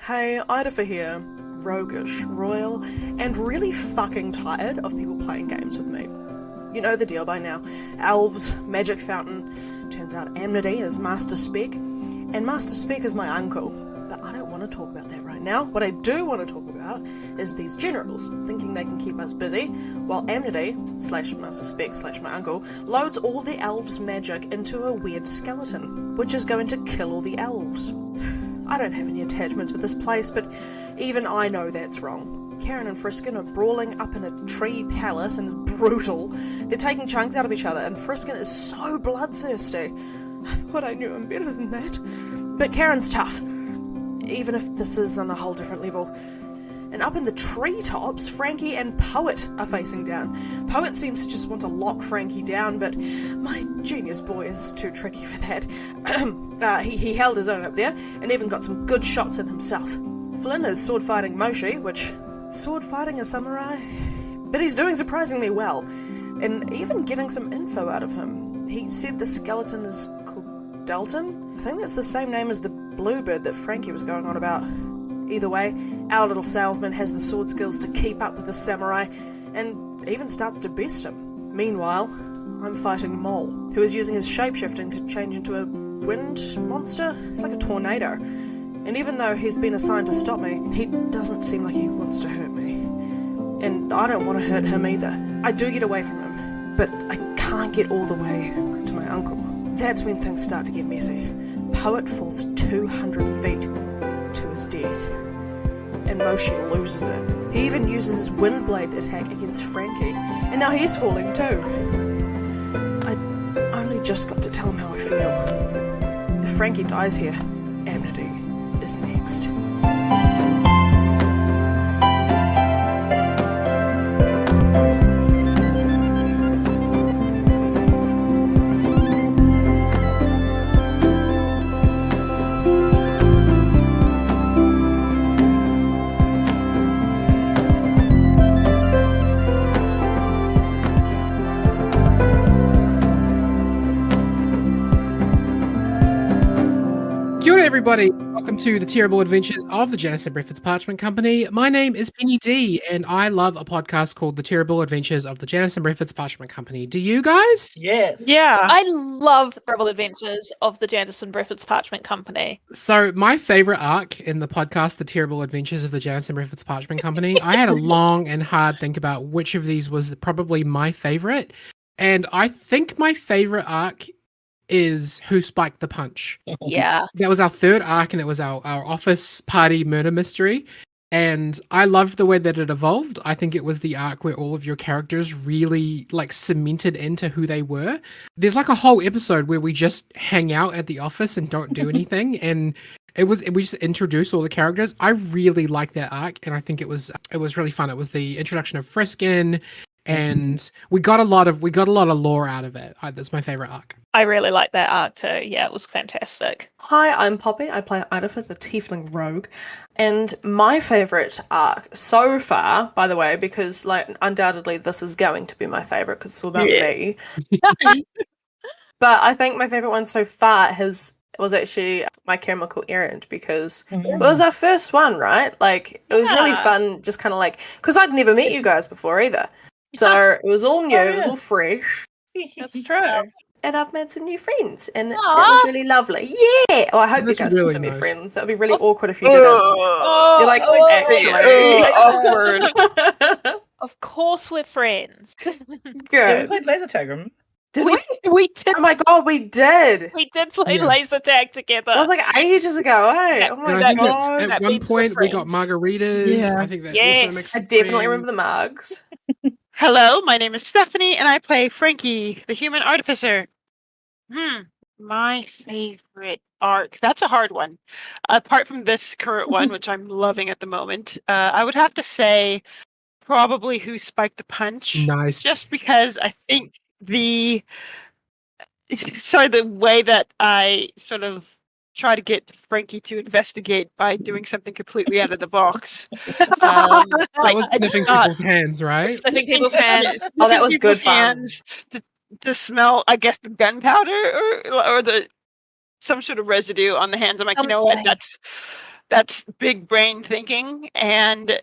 Hey, Idafer here. Roguish, royal, and really fucking tired of people playing games with me. You know the deal by now. Elves, magic fountain. Turns out Amnetie is Master Spec, and Master Spec is my uncle. But I don't want to talk about that right now. What I do want to talk about is these generals, thinking they can keep us busy, while Amnetie, / Master Spec / my uncle, loads all the elves' magic into a weird skeleton, which is going to kill all the elves. I don't have any attachment to this place, but even I know that's wrong. Karen and Friskin are brawling up in a tree palace and it's brutal. They're taking chunks out of each other and Friskin is so bloodthirsty. I thought I knew him better than that. But Karen's tough, even if this is on a whole different level. And up in the treetops, Frankie and Poet are facing down. Poet seems to just want to lock Frankie down, but my genius boy is too tricky for that. He held his own up there, and even got some good shots in himself. Flynn is sword-fighting Moshi, which... sword-fighting a samurai? But he's doing surprisingly well, and even getting some info out of him. He said the skeleton is called Dalton? I think that's the same name as the bluebird that Frankie was going on about. Either way, our little salesman has the sword skills to keep up with the samurai, and even starts to best him. Meanwhile, I'm fighting Mole, who is using his shapeshifting to change into a wind monster. It's like a tornado. And even though he's been assigned to stop me, he doesn't seem like he wants to hurt me. And I don't want to hurt him either. I do get away from him, but I can't get all the way to my uncle. That's when things start to get messy. Poet falls 200 feet to his death, and Moshi loses it. He even uses his Windblade attack against Frankie, and now he's falling too. I only just got to tell him how I feel. If Frankie dies here, Amnetie is next. Everybody, welcome to the terrible adventures of the Janice and Breford's Parchment Company. My name is Penny D, and I love a podcast called The Terrible Adventures of the Janice and Breford's Parchment Company. Do you guys? Yes. Yeah. I love the terrible adventures of the Janice and Breford's Parchment Company. So my favorite arc in the podcast, The Terrible Adventures of the Janice and Breford's Parchment Company, I had a long and hard think about which of these was probably my favorite. And I think my favorite arc is Who Spiked the Punch. Yeah. That was our third arc, and it was our office party murder mystery. And I loved the way that it evolved. I think it was the arc where all of your characters really cemented into who they were. There's a whole episode where we just hang out at the office and don't do anything. And we just introduce all the characters. I really like that arc, and I think it was really fun. It was the introduction of Friskin, and we got a lot of lore out of it. That's my favorite arc. I really like that arc too. Yeah, it was fantastic. Hi, I'm Poppy. I play Idafer, the Tiefling Rogue. And my favourite arc so far, by the way, because undoubtedly this is going to be my favourite because it's all about me. But I think my favourite one so far was actually My Chemical Errand, because it was our first one, right? It was really fun, just because I'd never met you guys before either. So it was all new, it was all fresh. That's true. And I've made some new friends, and that was really lovely. Yeah! Oh, I hope you guys really can nice. be friends. That would be really awkward if you didn't. You're actually. awkward. Of course we're friends. Yeah, we Good. played laser tag. Remember? Did we? We did. Oh my god, we did! We did play Yeah. laser tag together. That was ages ago, hey? Yeah, Oh And my I think god. at that one means we're point we got friends. margaritas. Yeah. I think that Yes. also makes I us definitely friends. remember the mugs. Hello, my name is Stephanie, and I play Frankie, the human artificer. My favorite arc. That's a hard one. Apart from this current one, which I'm loving at the moment, I would have to say probably Who Spiked the Punch. Nice. Just because I think the way that I sort of try to get Frankie to investigate by doing something completely out of the box. That was I just sniffing thought- people's hands, right? Sniffing people's hands. Oh, that was People's good fun. hands to smell, I guess, the gunpowder or the some sort of residue on the hands. I'm like, you Something. know what? That's big brain thinking, and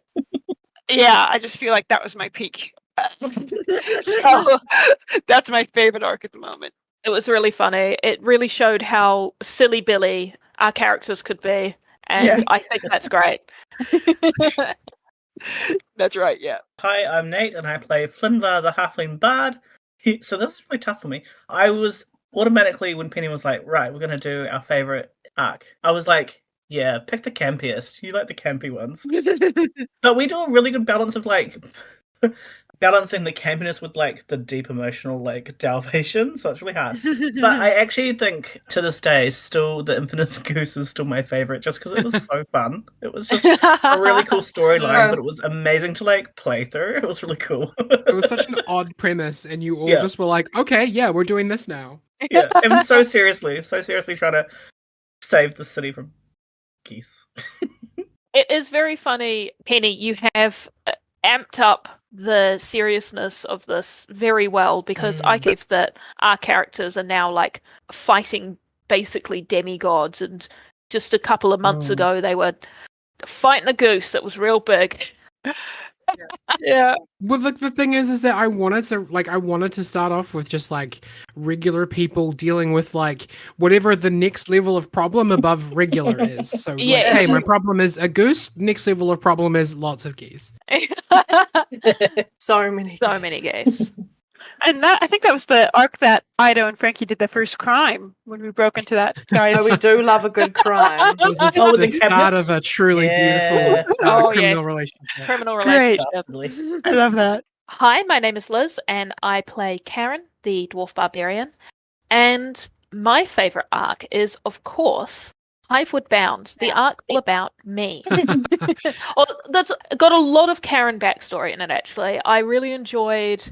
yeah, I just feel like that was my peak. So that's my favorite arc at the moment. It was really funny. It really showed how silly Billy our characters could be, and Yeah. I think that's great. That's right. Yeah. Hi, I'm Nate, and I play Flinvar, the Halfling Bard. So this is really tough for me. I was automatically, when Penny was like, right, we're going to do our favorite arc, I was like, yeah, pick the campiest. You like the campy ones. But we do a really good balance of, like, balancing the campiness with, like, the deep emotional, like, Dalmatian, so it's really hard. But I actually think, to this day, still, the Infinite Goose is still my favorite, just because it was so fun. It was just a really cool storyline, but it was amazing to, like, play through. It was really cool. It was such an odd premise, and you all Yeah. just were like, okay, yeah, we're doing this now. Yeah, and so seriously trying to save the city from geese. It is very funny, Penny. You have amped up the seriousness of this very well, because I believe that our characters are now like fighting basically demigods, and just a couple of months ago they were fighting a goose that was real big. Yeah. Well, the thing is that I wanted to start off with just like regular people dealing with like whatever the next level of problem above regular is. So like, Yes. hey, my problem is a goose. Next level of problem is lots of geese. So many. So many geese. And I think that was the arc that Ido and Frankie did the first crime when we broke into that guy's. Oh, we do love a good crime. It was Oh, the the start cabinets? of a truly Yeah. beautiful Oh, criminal yes. relationship. Criminal Great. relationship. I love that. Hi, my name is Liz, and I play Karen, the dwarf barbarian. And my favorite arc is, of course, Hivewood Bound, the arc all about me. That's got a lot of Karen backstory in it, actually. I really enjoyed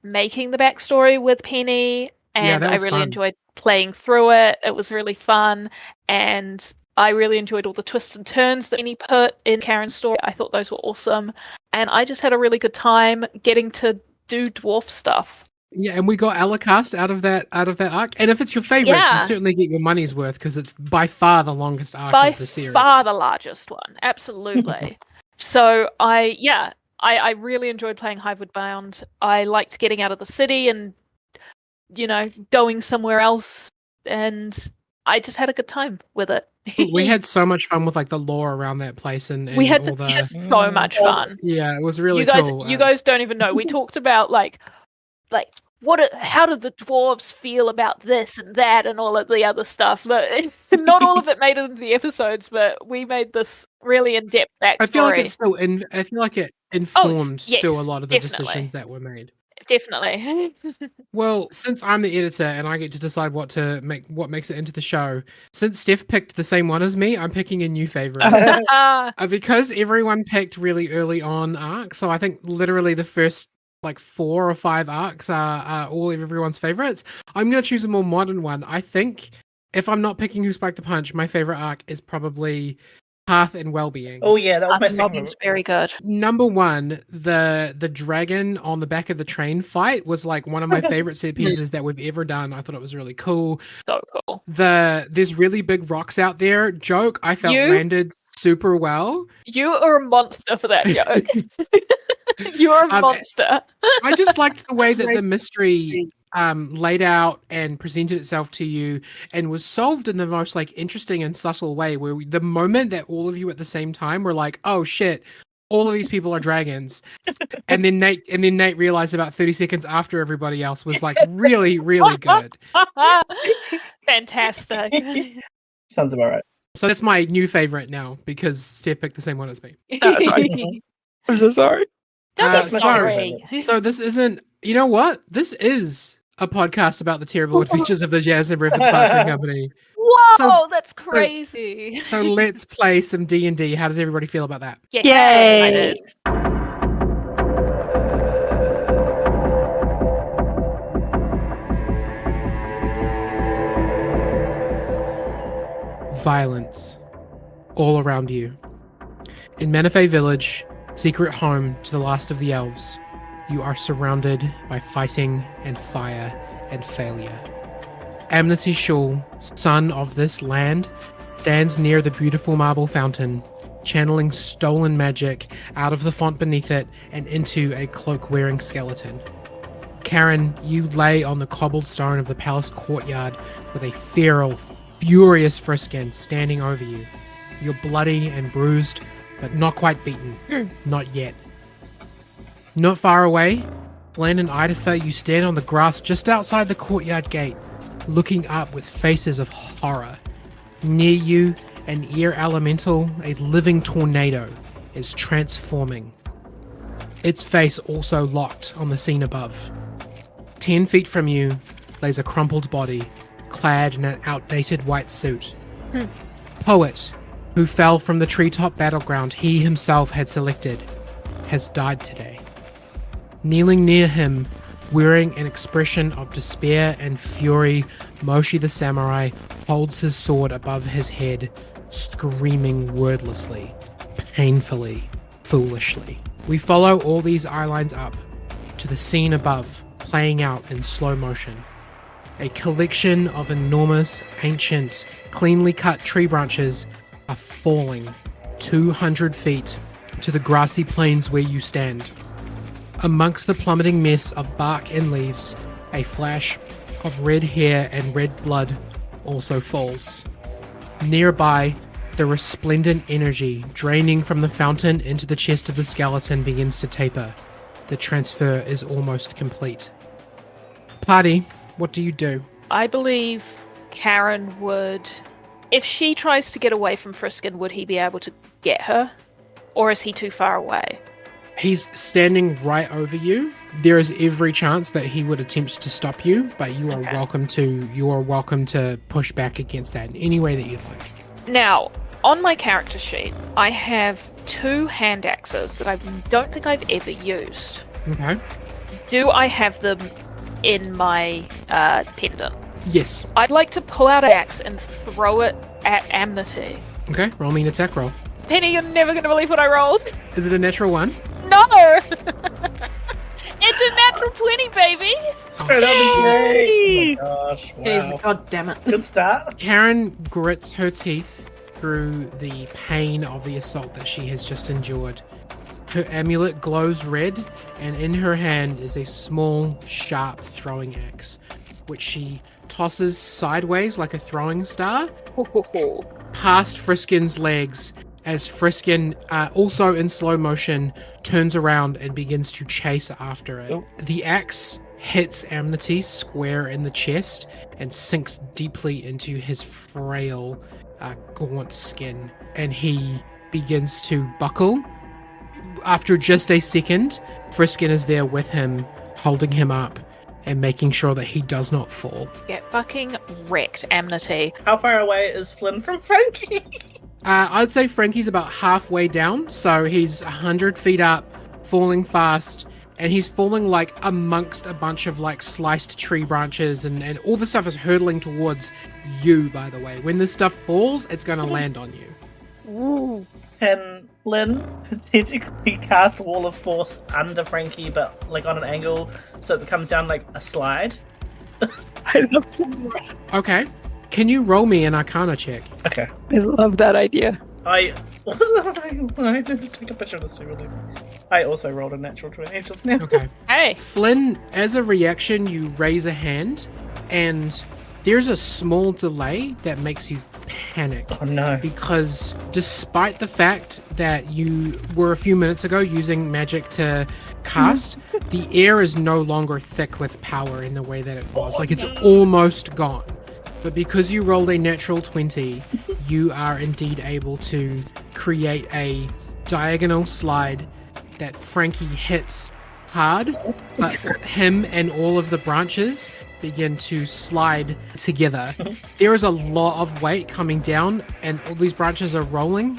making the backstory with Penny, and that I was really fun. enjoyed playing through it. It was really fun, and I really enjoyed all the twists and turns that Penny put in Karen's story. I thought those were awesome, and I just had a really good time getting to do dwarf stuff. Yeah, and we got Alacast out of that arc. And if it's your favorite, Yeah. you certainly get your money's worth because it's by far the longest arc By of the series. far the largest one, absolutely. So I really enjoyed playing Hivewood Bound. I liked getting out of the city and, going somewhere else, and I just had a good time with it. We had so much fun with like the lore around that place and we had all the so much fun. yeah, it was really you guys, cool. you guys don't even know. We talked about like how did the dwarves feel about this and that and all of the other stuff. Not all of it made it into the episodes, but we made this really in-depth backstory. I feel like it's still I feel like it informed yes, still a lot of the definitely. decisions that were made. Definitely. Well, since I'm the editor and I get to decide what makes it into the show, since Steph picked the same one as me, I'm picking a new favorite. Because everyone picked really early on arcs, so I think literally the first like 4 or 5 arcs are all of everyone's favorites. I'm going to choose a more modern one. I think if I'm not picking Who Spiked the Punch, my favorite arc is probably Path and Wellbeing. Oh yeah, that was my second Robin's one. very good. Number one, the dragon on the back of the train fight was like one of my favorite set pieces that we've ever done. I thought it was really cool. So cool. There's really big rocks out there joke I felt landed super well. You are a monster for that joke. You're a monster. I just liked the way that the mystery laid out and presented itself to you and was solved in the most like interesting and subtle way, where the moment that all of you at the same time were like, oh shit, all of these people are dragons. and then Nate realized about 30 seconds after everybody else was like really, really good. Fantastic. Sounds about right. So that's my new favorite now because Steph picked the same one as me. Sorry. I'm so sorry. Don't be so- sorry. So this isn't, you know what? This is a podcast about the terrible adventures of the Janison Breakfast Parchment Company. Whoa, So- that's crazy. So let's play some D&D. How does everybody feel about that? Yes, Yay. I did. Violence all around you. In Menifee Village, secret home to the last of the elves, you are surrounded by fighting and fire and failure. Amnetie Shul, son of this land, stands near the beautiful marble fountain, channeling stolen magic out of the font beneath it and into a cloak-wearing skeleton. Karen, you lay on the cobbled stone of the palace courtyard with a feral, furious Friskin standing over you. You're bloody and bruised, but not quite beaten. Not yet. Not far away, Flynn and Idafer, you stand on the grass just outside the courtyard gate, looking up with faces of horror. Near you, an air elemental, a living tornado, is transforming. Its face also locked on the scene above. 10 feet from you lays a crumpled body, clad in an outdated white suit. Poet, who fell from the treetop battleground he himself had selected, has died today. Kneeling near him, wearing an expression of despair and fury, Moshi the samurai holds his sword above his head, screaming wordlessly, painfully, foolishly. We follow all these eye lines up to the scene above, playing out in slow motion. A collection of enormous, ancient, cleanly cut tree branches are falling 200 feet to the grassy plains where you stand. Amongst the plummeting mess of bark and leaves, a flash of red hair and red blood also falls. Nearby, the resplendent energy draining from the fountain into the chest of the skeleton begins to taper. The transfer is almost complete. Party, what do you do? I believe Karen would... If she tries to get away from Friskin, would he be able to get her? Or is he too far away? He's standing right over you. There is every chance that he would attempt to stop you, but you are welcome to push back against that in any way that you'd like. Now, on my character sheet, I have 2 hand axes that I don't think I've ever used. Okay. Do I have them in my pendant? Yes. I'd like to pull out an axe and throw it at Amnetie. Okay, roll me an attack roll. Penny, you're never going to believe what I rolled. Is it a natural 1? No! It's a natural 20, baby! Straight up, yay! Oh my gosh, wow. God damn it. Good start. Karen grits her teeth through the pain of the assault that she has just endured. Her amulet glows red, and in her hand is a small, sharp throwing axe, which she tosses sideways like a throwing star, past Friskin's legs, as Friskin, also in slow motion, turns around and begins to chase after it. Oh. The axe hits Amnetie square in the chest and sinks deeply into his frail, gaunt skin, and he begins to buckle. After just a second, Friskin is there with him, holding him up and making sure that he does not fall. Get fucking wrecked, Amnetie. How far away is Flynn from Frankie? I'd say Frankie's about halfway down, so he's 100 feet up, falling fast, and he's falling like amongst a bunch of like sliced tree branches, and all the stuff is hurtling towards you, by the way. When this stuff falls, it's going to land on you. Ooh. Can Flynn strategically cast Wall of Force under Frankie, but like on an angle so it comes down like a slide? Okay. Can you roll me an Arcana check? Okay. I love that idea. I didn't take a picture of this really. I also rolled a natural 20 just now. Okay. Hey. Flynn, as a reaction, you raise a hand, and there's a small delay that makes you panic. Oh no. Because despite the fact that you were a few minutes ago using magic to cast, the air is no longer thick with power in the way that it was. Like, it's almost gone. But because you rolled a natural 20, you are indeed able to create a diagonal slide that Frankie hits hard, but him and all of the branches begin to slide together. There is a lot of weight coming down, and all these branches are rolling.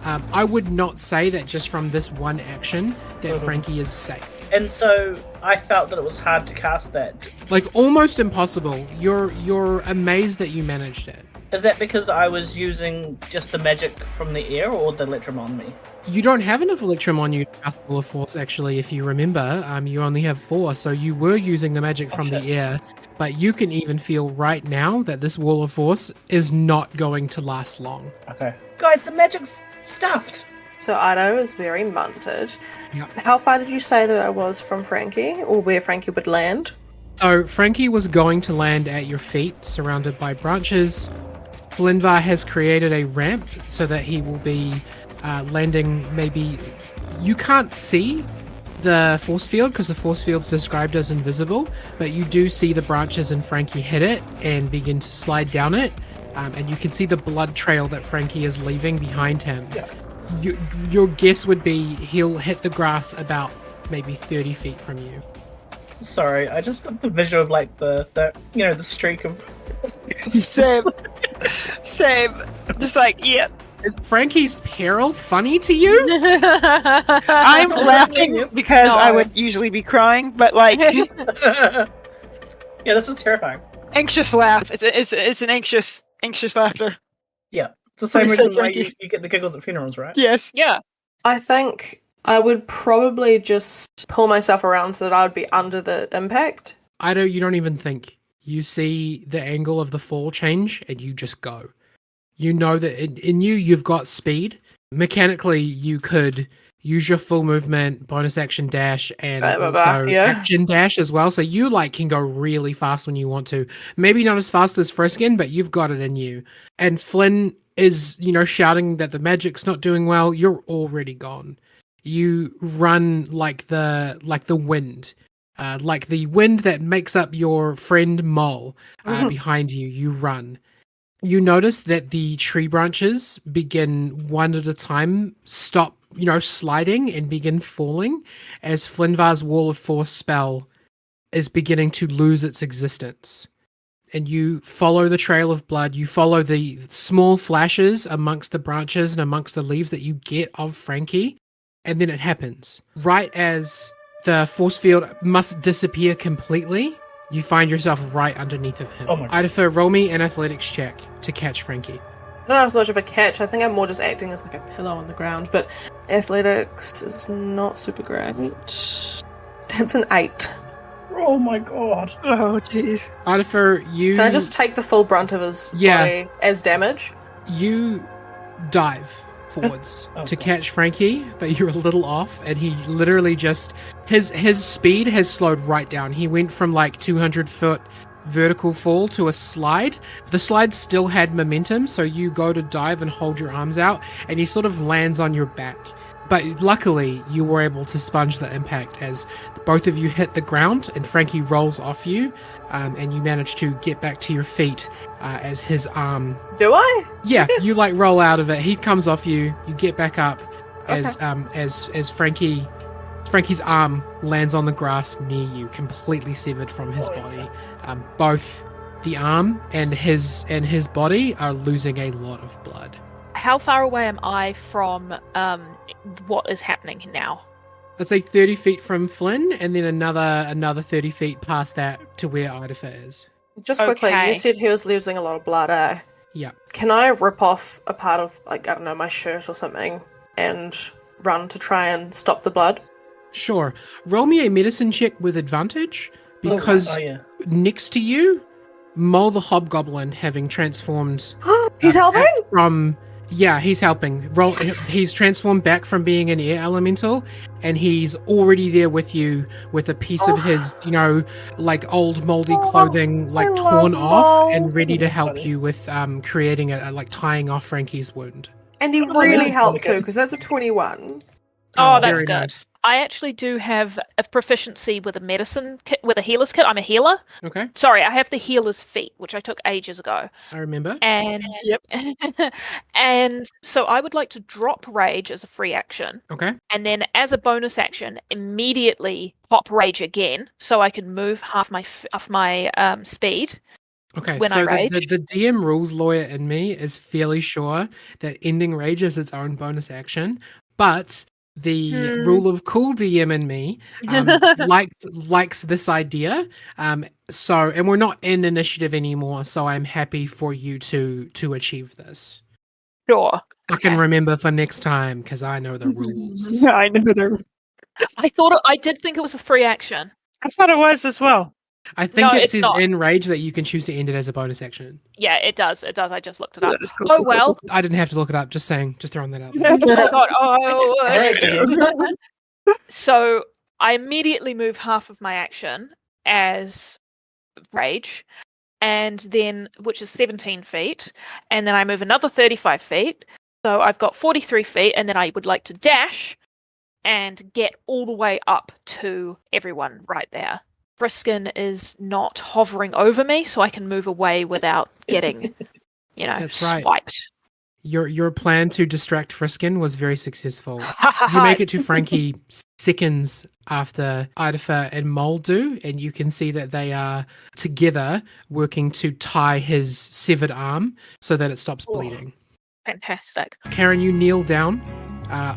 I would not say that just from this one action that Frankie is safe. And so I felt that it was hard to cast that. Like, almost impossible. You're amazed that you managed it. Is that because I was using just the magic from the air or the electrum on me? You don't have enough Electrum on you to cast Wall of Force, actually, if you remember. You only have 4, so you were using the magic from the air. But you can even feel right now that this Wall of Force is not going to last long. Okay. Guys, the magic's stuffed! So Ido is very munted. Yep. How far did you say that I was from Frankie, or where Frankie would land? So Frankie was going to land at your feet, surrounded by branches. Flinvar has created a ramp so that he will be landing maybe... You can't see the force field because the force field's described as invisible, but you do see the branches and Frankie hit it and begin to slide down it, and you can see the blood trail that Frankie is leaving behind him. Yeah. Your guess would be he'll hit the grass about maybe 30 feet from you. Sorry, I just got the visual of like the streak of... Same. Just like, yeah. Is Frankie's peril funny to you? I'm laughing because I would usually be crying, but like Yeah, this is terrifying. anxious laugh. It's an anxious laughter. Yeah. It's the same What do you say, reason why Frankie? you get the giggles at funerals, right? Yes. Yeah. I think I would probably just pull myself around so that I would be under the impact. You don't even think. You see the angle of the fall change and you just go. You know that in you've got speed. Mechanically, you could use your full movement, bonus action dash, and also action dash as well. So you can go really fast when you want to. Maybe not as fast as Friskin, but you've got it in you. And Flynn is, shouting that the magic's not doing well. You're already gone. You run like the wind. Like the wind that makes up your friend Mole behind you. You run. You notice that the tree branches begin one at a time, stop, sliding and begin falling as Flinvar's Wall of Force spell is beginning to lose its existence. And you follow the trail of blood. You follow the small flashes amongst the branches and amongst the leaves that you get of Frankie. And then it happens. Right as the force field must disappear completely, you find yourself right underneath of him. Oh my God. Idafer, roll me an athletics check to catch Frankie. I don't have so much of a catch. I think I'm more just acting as like a pillow on the ground, but athletics is not super great. That's an 8. Oh my God. Oh jeez. Idafer, you... Can I just take the full brunt of his body as damage? You dive forwards Oh, to God. catch Frankie, but you're a little off, and he literally just... His speed has slowed right down. He went from 200-foot vertical fall to a slide. The slide still had momentum, so you go to dive and hold your arms out, and he sort of lands on your back. But luckily, you were able to sponge the impact as both of you hit the ground, and Frankie rolls off you, and you manage to get back to your feet as his arm... Do I? Yeah, you roll out of it. He comes off you. You get back up as Frankie's arm lands on the grass near you, completely severed from his body. Both the arm and his body are losing a lot of blood. How far away am I from what is happening now? Let's say 30 feet from Flynn, and then another 30 feet past that to where Idafer is. Just quickly, Okay. you said he was losing a lot of blood, eh? Yeah. Can I rip off a part of, I don't know, my shirt or something and run to try and stop the blood? Sure. Roll me a medicine check with advantage, because Oh yeah. next to you, Mole the Hobgoblin, having transformed He's helping? he's helping. Yes. He's transformed back from being an air elemental, and he's already there with you with a piece of his, old moldy clothing, I torn love off Mole. and ready to help Funny. you with creating tying off Frankie's wound. And he Oh, really yeah. helped too, because that's a 21. Oh, that's very good. nice. I actually do have a proficiency with a medicine kit, with a healer's kit. I'm a healer. Okay, Sorry, I have the healer's feat, which I took ages ago. I remember. And Yep. and so I would like to drop rage as a free action, Okay. and then as a bonus action, immediately pop rage again, so I can move half my speed. Okay, when so I the rage. DM rules lawyer in me is fairly sure that ending rage is its own bonus action, but the rule of cool DM in me likes this idea, So, and we're not in initiative anymore, so I'm happy for you to achieve this. Sure. I can Okay. remember for next time because I know the rules. I know they're. I did think it was a 3 action. I thought it was as well. I think No, it it's says not. in Rage that you can choose to end it as a bonus action. Yeah, it does. It does. I just looked it up. That is cool, Oh cool, well. I didn't have to look it up. Just saying. Just throwing that out there. Oh god. Oh. Alright, dear. So I immediately move half of my action as rage, and then which is 17 feet, and then I move another 35 feet. So I've got 43 feet, and then I would like to dash and get all the way up to everyone right there. Friskin is not hovering over me, so I can move away without getting, That's right. swiped. Your plan to distract Friskin was very successful. You make it to Frankie seconds after Idafer and Mole do, and you can see that they are together working to tie his severed arm so that it stops bleeding. Fantastic. Karen, you kneel down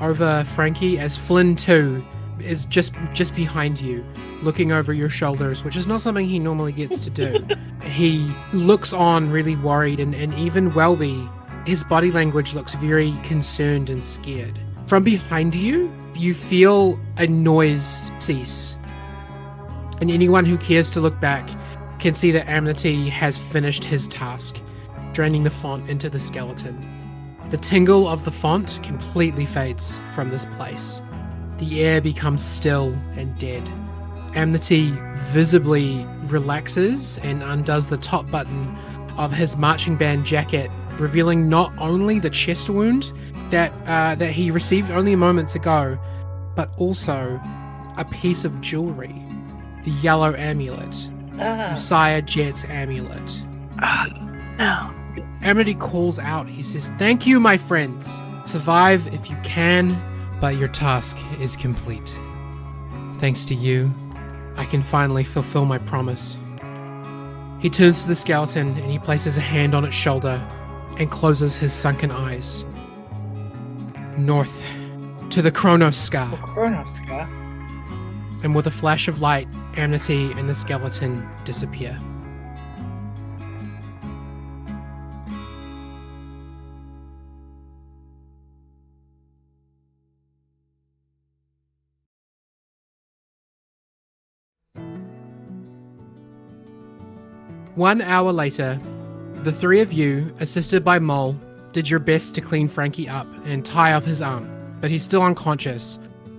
over Frankie as Flynn too is just behind you, looking over your shoulders, which is not something he normally gets to do. He looks on really worried, and even Welby, his body language looks very concerned and scared. From behind you, you feel a noise cease. And anyone who cares to look back can see that Amnetie has finished his task, draining the font into the skeleton. The tingle of the font completely fades from this place. The air becomes still and dead. Amnetie visibly relaxes and undoes the top button of his marching band jacket, revealing not only the chest wound that he received only moments ago, but also a piece of jewelry, the yellow amulet, Usiah Jet's amulet. No. Amnetie calls out. He says, "Thank you, my friends. Survive if you can, but your task is complete. Thanks to you, I can finally fulfill my promise." He turns to the skeleton and he places a hand on its shoulder and closes his sunken eyes. North, to the Chronos Scar. Chronos Scar. And with a flash of light, Amnetie and the skeleton disappear. One hour later, the three of you, assisted by Mole, did your best to clean Frankie up and tie off his arm, but he's still unconscious,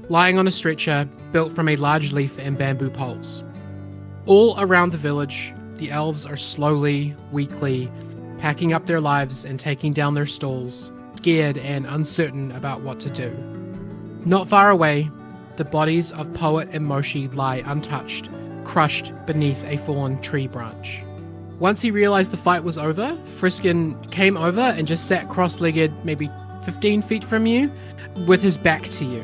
lying on a stretcher built from a large leaf and bamboo poles. All around the village, the elves are slowly, weakly, packing up their lives and taking down their stalls, scared and uncertain about what to do. Not far away, the bodies of Poet and Moshi lie untouched, crushed beneath a fallen tree branch. Once he realized the fight was over, Friskin came over and just sat cross-legged maybe 15 feet from you with his back to you.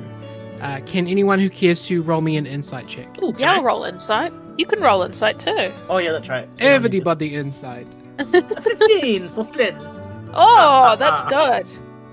Can anyone who cares to roll me an insight check? Ooh, Yeah, I'll roll insight. You can roll insight too. Oh yeah, that's right. Everybody insight. 15 for Flynn. Oh, that's good.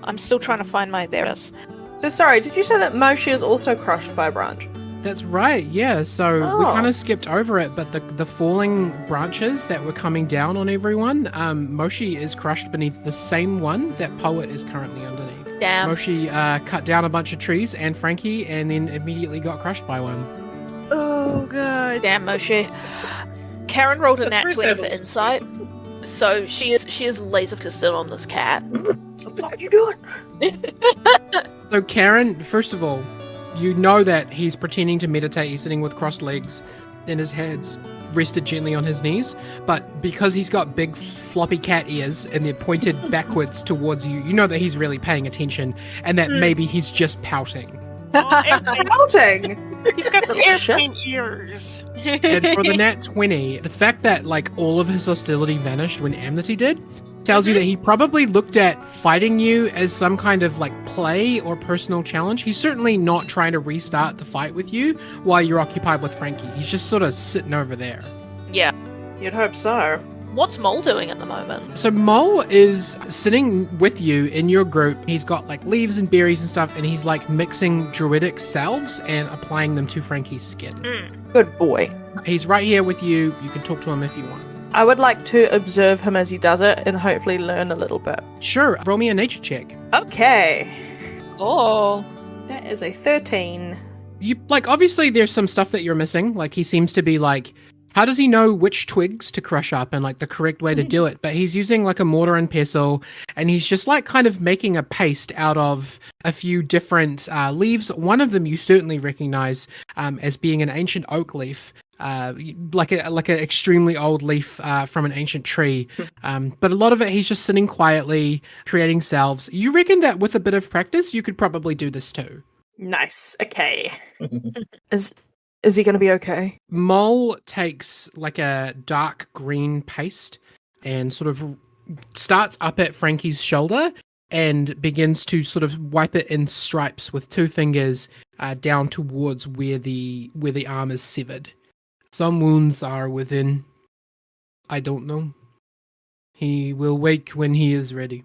I'm still trying to find my bearers. So sorry, did you say that Moshi is also crushed by a branch? That's right, yeah. So we Oh. kind of skipped over it, but the falling branches that were coming down on everyone, Moshi is crushed beneath the same one that Poet is currently underneath. Damn. Moshi cut down a bunch of trees and Frankie, and then immediately got crushed by one. Oh, God. Damn, Moshi. Karen rolled a That's nat very 20 for savage. insight, so she is laser focused on this cat. What the fuck are you doing? So Karen, first of all, you know that he's pretending to meditate. He's sitting with crossed legs and his head's rested gently on his knees. But because he's got big floppy cat ears and they're pointed backwards towards you, you know that he's really paying attention and that maybe he's just pouting. Pouting! He's got the Little shit. airplane ears. And for the nat 20, the fact that like all of his hostility vanished when Amnetie did tells you that he probably looked at fighting you as some kind of like play or personal challenge. He's certainly not trying to restart the fight with you while you're occupied with Frankie. He's just sort of sitting over there. Yeah. You'd hope so. What's Mole doing at the moment? So Mole is sitting with you in your group. He's got like leaves and berries and stuff, and he's like mixing druidic salves and applying them to Frankie's skin. Good boy. He's right here with you. You can talk to him if you want. I would like to observe him as he does it and hopefully learn a little bit. Sure, roll me a nature check. Okay. Oh. That is a 13. You like obviously there's some stuff that you're missing. Like he seems to be like, how does he know which twigs to crush up and like the correct way to do it? But he's using like a mortar and pestle, and he's just like kind of making a paste out of a few different leaves. One of them you certainly recognize as being an ancient oak leaf. Like an extremely old leaf from an ancient tree, but a lot of it he's just sitting quietly creating salves. You reckon that with a bit of practice you could probably do this too? Nice. Okay. Is he going to be okay? Mole takes like a dark green paste and sort of starts up at Frankie's shoulder and begins to sort of wipe it in stripes with two fingers down towards where the arm is severed. Some wounds are within. I don't know. He will wake when he is ready.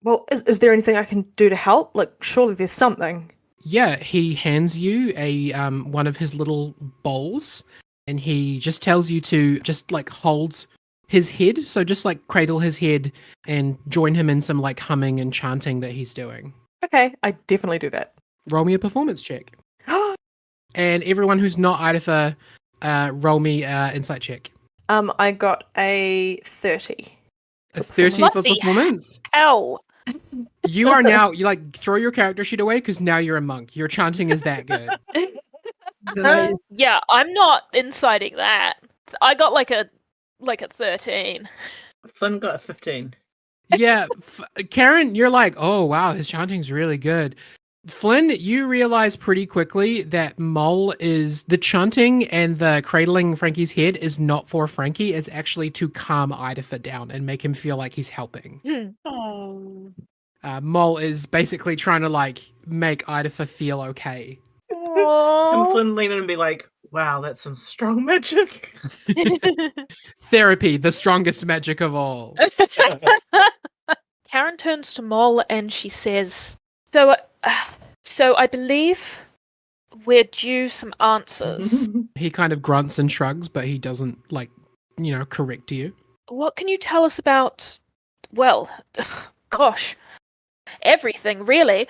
Well, is there anything I can do to help? Like, surely there's something. Yeah, he hands you a one of his little bowls, and he just tells you to just like hold his head. So just like cradle his head and join him in some like humming and chanting that he's doing. Okay, I definitely do that. Roll me a performance check. And everyone who's not Idafer, roll me insight check. I got a 30. A 30 for Bloody performance? Ow. You are now, you like throw your character sheet away because now you're a monk. Your chanting is that good. Nice. Yeah, I'm not inciting that. I got like a 13. Flynn got a 15. Yeah, Karen, you're like, oh wow, his chanting's really good. Flynn, you realize pretty quickly that Mole is the chanting and the cradling Frankie's head is not for Frankie. It's actually to calm Idafer down and make him feel like he's helping. Oh. Mole is basically trying to like make Idafer feel okay. And Flynn lean in and be like, wow, that's some strong magic. Therapy, the strongest magic of all. Karen turns to Mole and she says, So I believe we're due some answers. He kind of grunts and shrugs, but he doesn't like, correct you. What can you tell us about, well, gosh, everything really.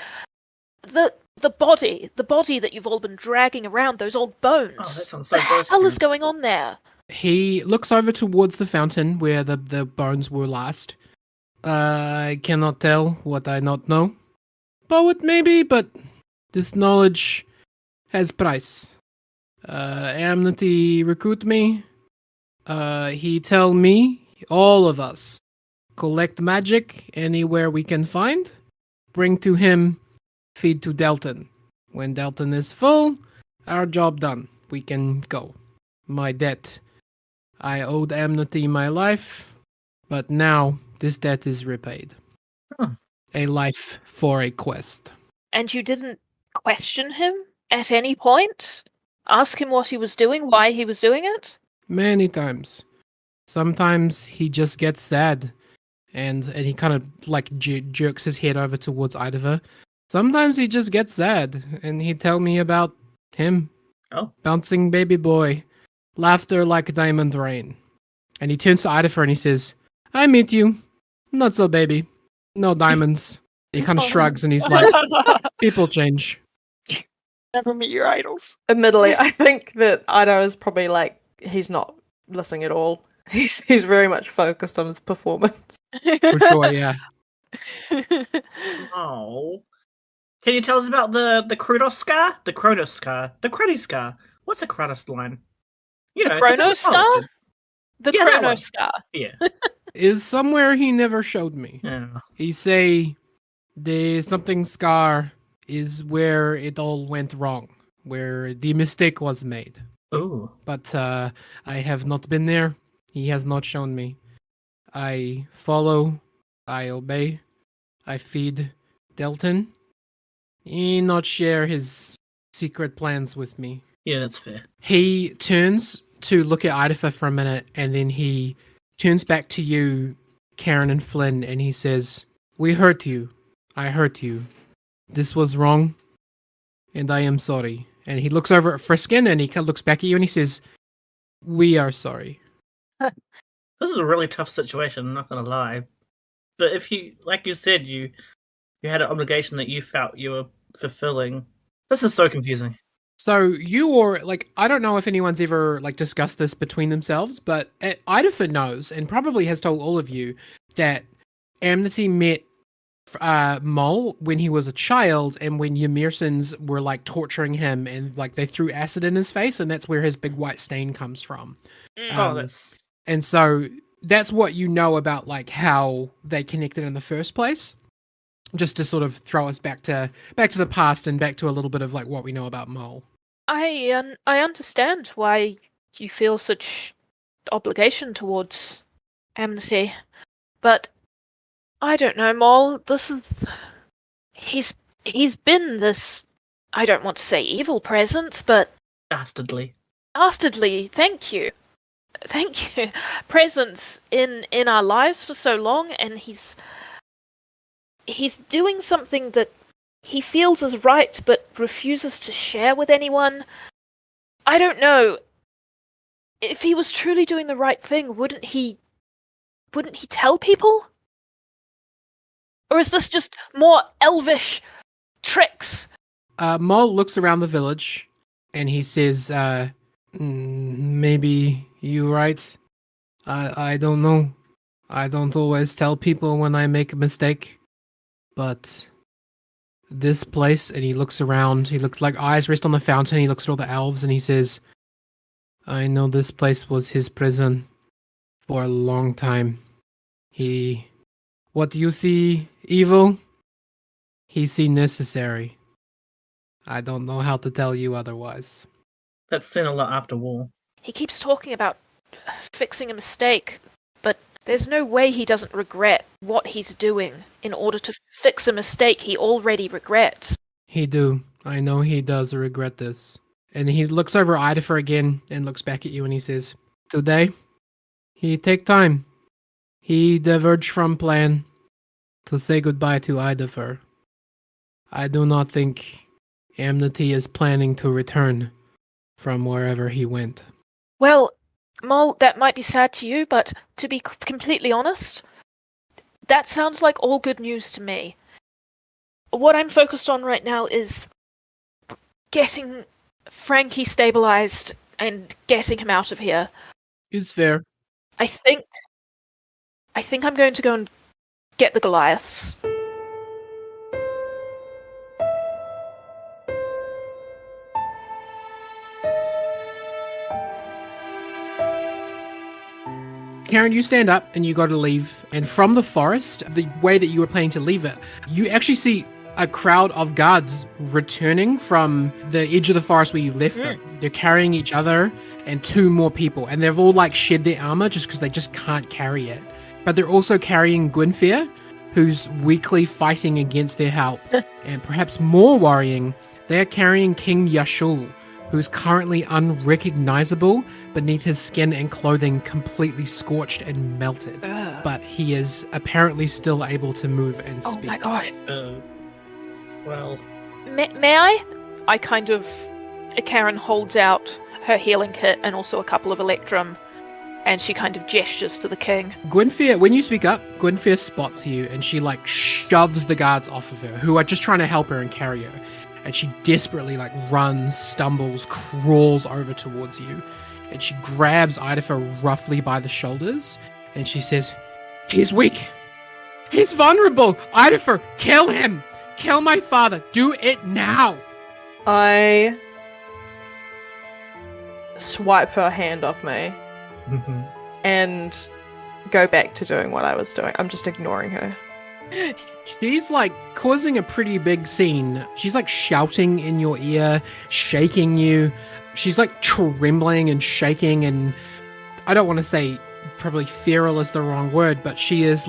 The body that you've all been dragging around, those old bones. Oh, that sounds so What gross. the hell is going on there? He looks over towards the fountain where the bones were last. I cannot tell what I not know. Poet maybe, but this knowledge has price. Amnetie recruit me. He tell me, all of us, collect magic anywhere we can find, bring to him, feed to Delton. When Delton is full, our job done. We can go. My debt. I owed Amnetie my life, but now this debt is repaid. Huh. A life for a quest. And you didn't question him at any point? Ask him what he was doing, why he was doing it? Many times. Sometimes he just gets sad, and he kind of like jerks his head over towards Idafer. Sometimes he just gets sad, and he'd tell me about him. Oh. Bouncing baby boy. Laughter like diamond rain. And he turns to Idafer and he says, I meet you. Not so baby. No diamonds. He kind of shrugs and he's like, people change. Never meet your idols. Admittedly, I think that Ida is probably like, he's not listening at all. He's very much focused on his performance. For sure, yeah. Oh. Can you tell us about the Chronos Scar? The Chronos Scar. The Chronos Scar. What's a Chronos line? You know, Chronos Scar? The Yeah, that one. Chronos Scar. Yeah. Is somewhere he never showed me. Yeah. He say the something scar is where it all went wrong, where the mistake was made. Ooh. But I have not been there. He has not shown me. I follow, I obey, I feed Delton. He not share his secret plans with me. Yeah, that's fair. He turns to look at Idafer for a minute, and then he turns back to you, Karen and Flynn, and he says, "We hurt you. I hurt you. This was wrong, and I am sorry." And he looks over at Friskin, and he looks back at you, and he says, "We are sorry." This is a really tough situation, I'm not going to lie. But if you, like you said, you had an obligation that you felt you were fulfilling. This is so confusing. So you or I don't know if anyone's ever discussed this between themselves, but Idafer knows and probably has told all of you that Amnetie met Mol when he was a child, and when Ymirsons were torturing him, and they threw acid in his face, and that's where his big white stain comes from. And so that's what you know about how they connected in the first place. Just to sort of throw us back to the past and back to a little bit of what we know about Mole. I understand why you feel such obligation towards Amnetie, but I don't know, Mole. He's been this, I don't want to say evil presence, but Dastardly. Thank you, presence in our lives for so long, and he's doing something that he feels is right, but refuses to share with anyone. I don't know. If he was truly doing the right thing, wouldn't he tell people? Or is this just more elvish tricks? Mol looks around the village, and he says, maybe you're right. I don't know. I don't always tell people when I make a mistake. But this place, and he looks around, he looks eyes rest on the fountain, he looks at all the elves, and he says, I know this place was his prison for a long time. What you see evil, he see necessary. I don't know how to tell you otherwise. That's seen a lot after war. He keeps talking about fixing a mistake, but there's no way he doesn't regret what he's doing in order to fix a mistake he already regrets. He do. I know he does regret this. And he looks over at Idafer again and looks back at you and he says, today, he take time. He diverged from plan to say goodbye to Idafer. I do not think Amnetie is planning to return from wherever he went. Well, Mol, that might be sad to you, but to be completely honest, that sounds like all good news to me. What I'm focused on right now is getting Frankie stabilized and getting him out of here. It's fair. I think I'm going to go and get the Goliaths. Karen, you stand up and you go to leave. And from the forest, the way that you were planning to leave it, you actually see a crowd of guards returning from the edge of the forest where you left them. They're carrying each other and two more people. And they've all shed their armor just because they just can't carry it. But they're also carrying Gwynfere, who's weakly fighting against their help. And perhaps more worrying, they're carrying King Yashul, who's currently unrecognizable beneath his skin and clothing, completely scorched and melted. But he is apparently still able to move and speak. Oh my god. Well... May I? Karen holds out her healing kit and also a couple of Electrum, and she kind of gestures to the king. Gwynfere, when you speak up, Gwynfere spots you and she shoves the guards off of her, who are just trying to help her and carry her. And she desperately runs, stumbles, crawls over towards you. And she grabs Idafer roughly by the shoulders. And she says, he's weak. He's vulnerable. Idafer, kill him. Kill my father. Do it now. I swipe her hand off me and go back to doing what I was doing. I'm just ignoring her. She's causing a pretty big scene. She's shouting in your ear, shaking you. She's trembling and shaking, and I don't want to say probably feral is the wrong word, but she is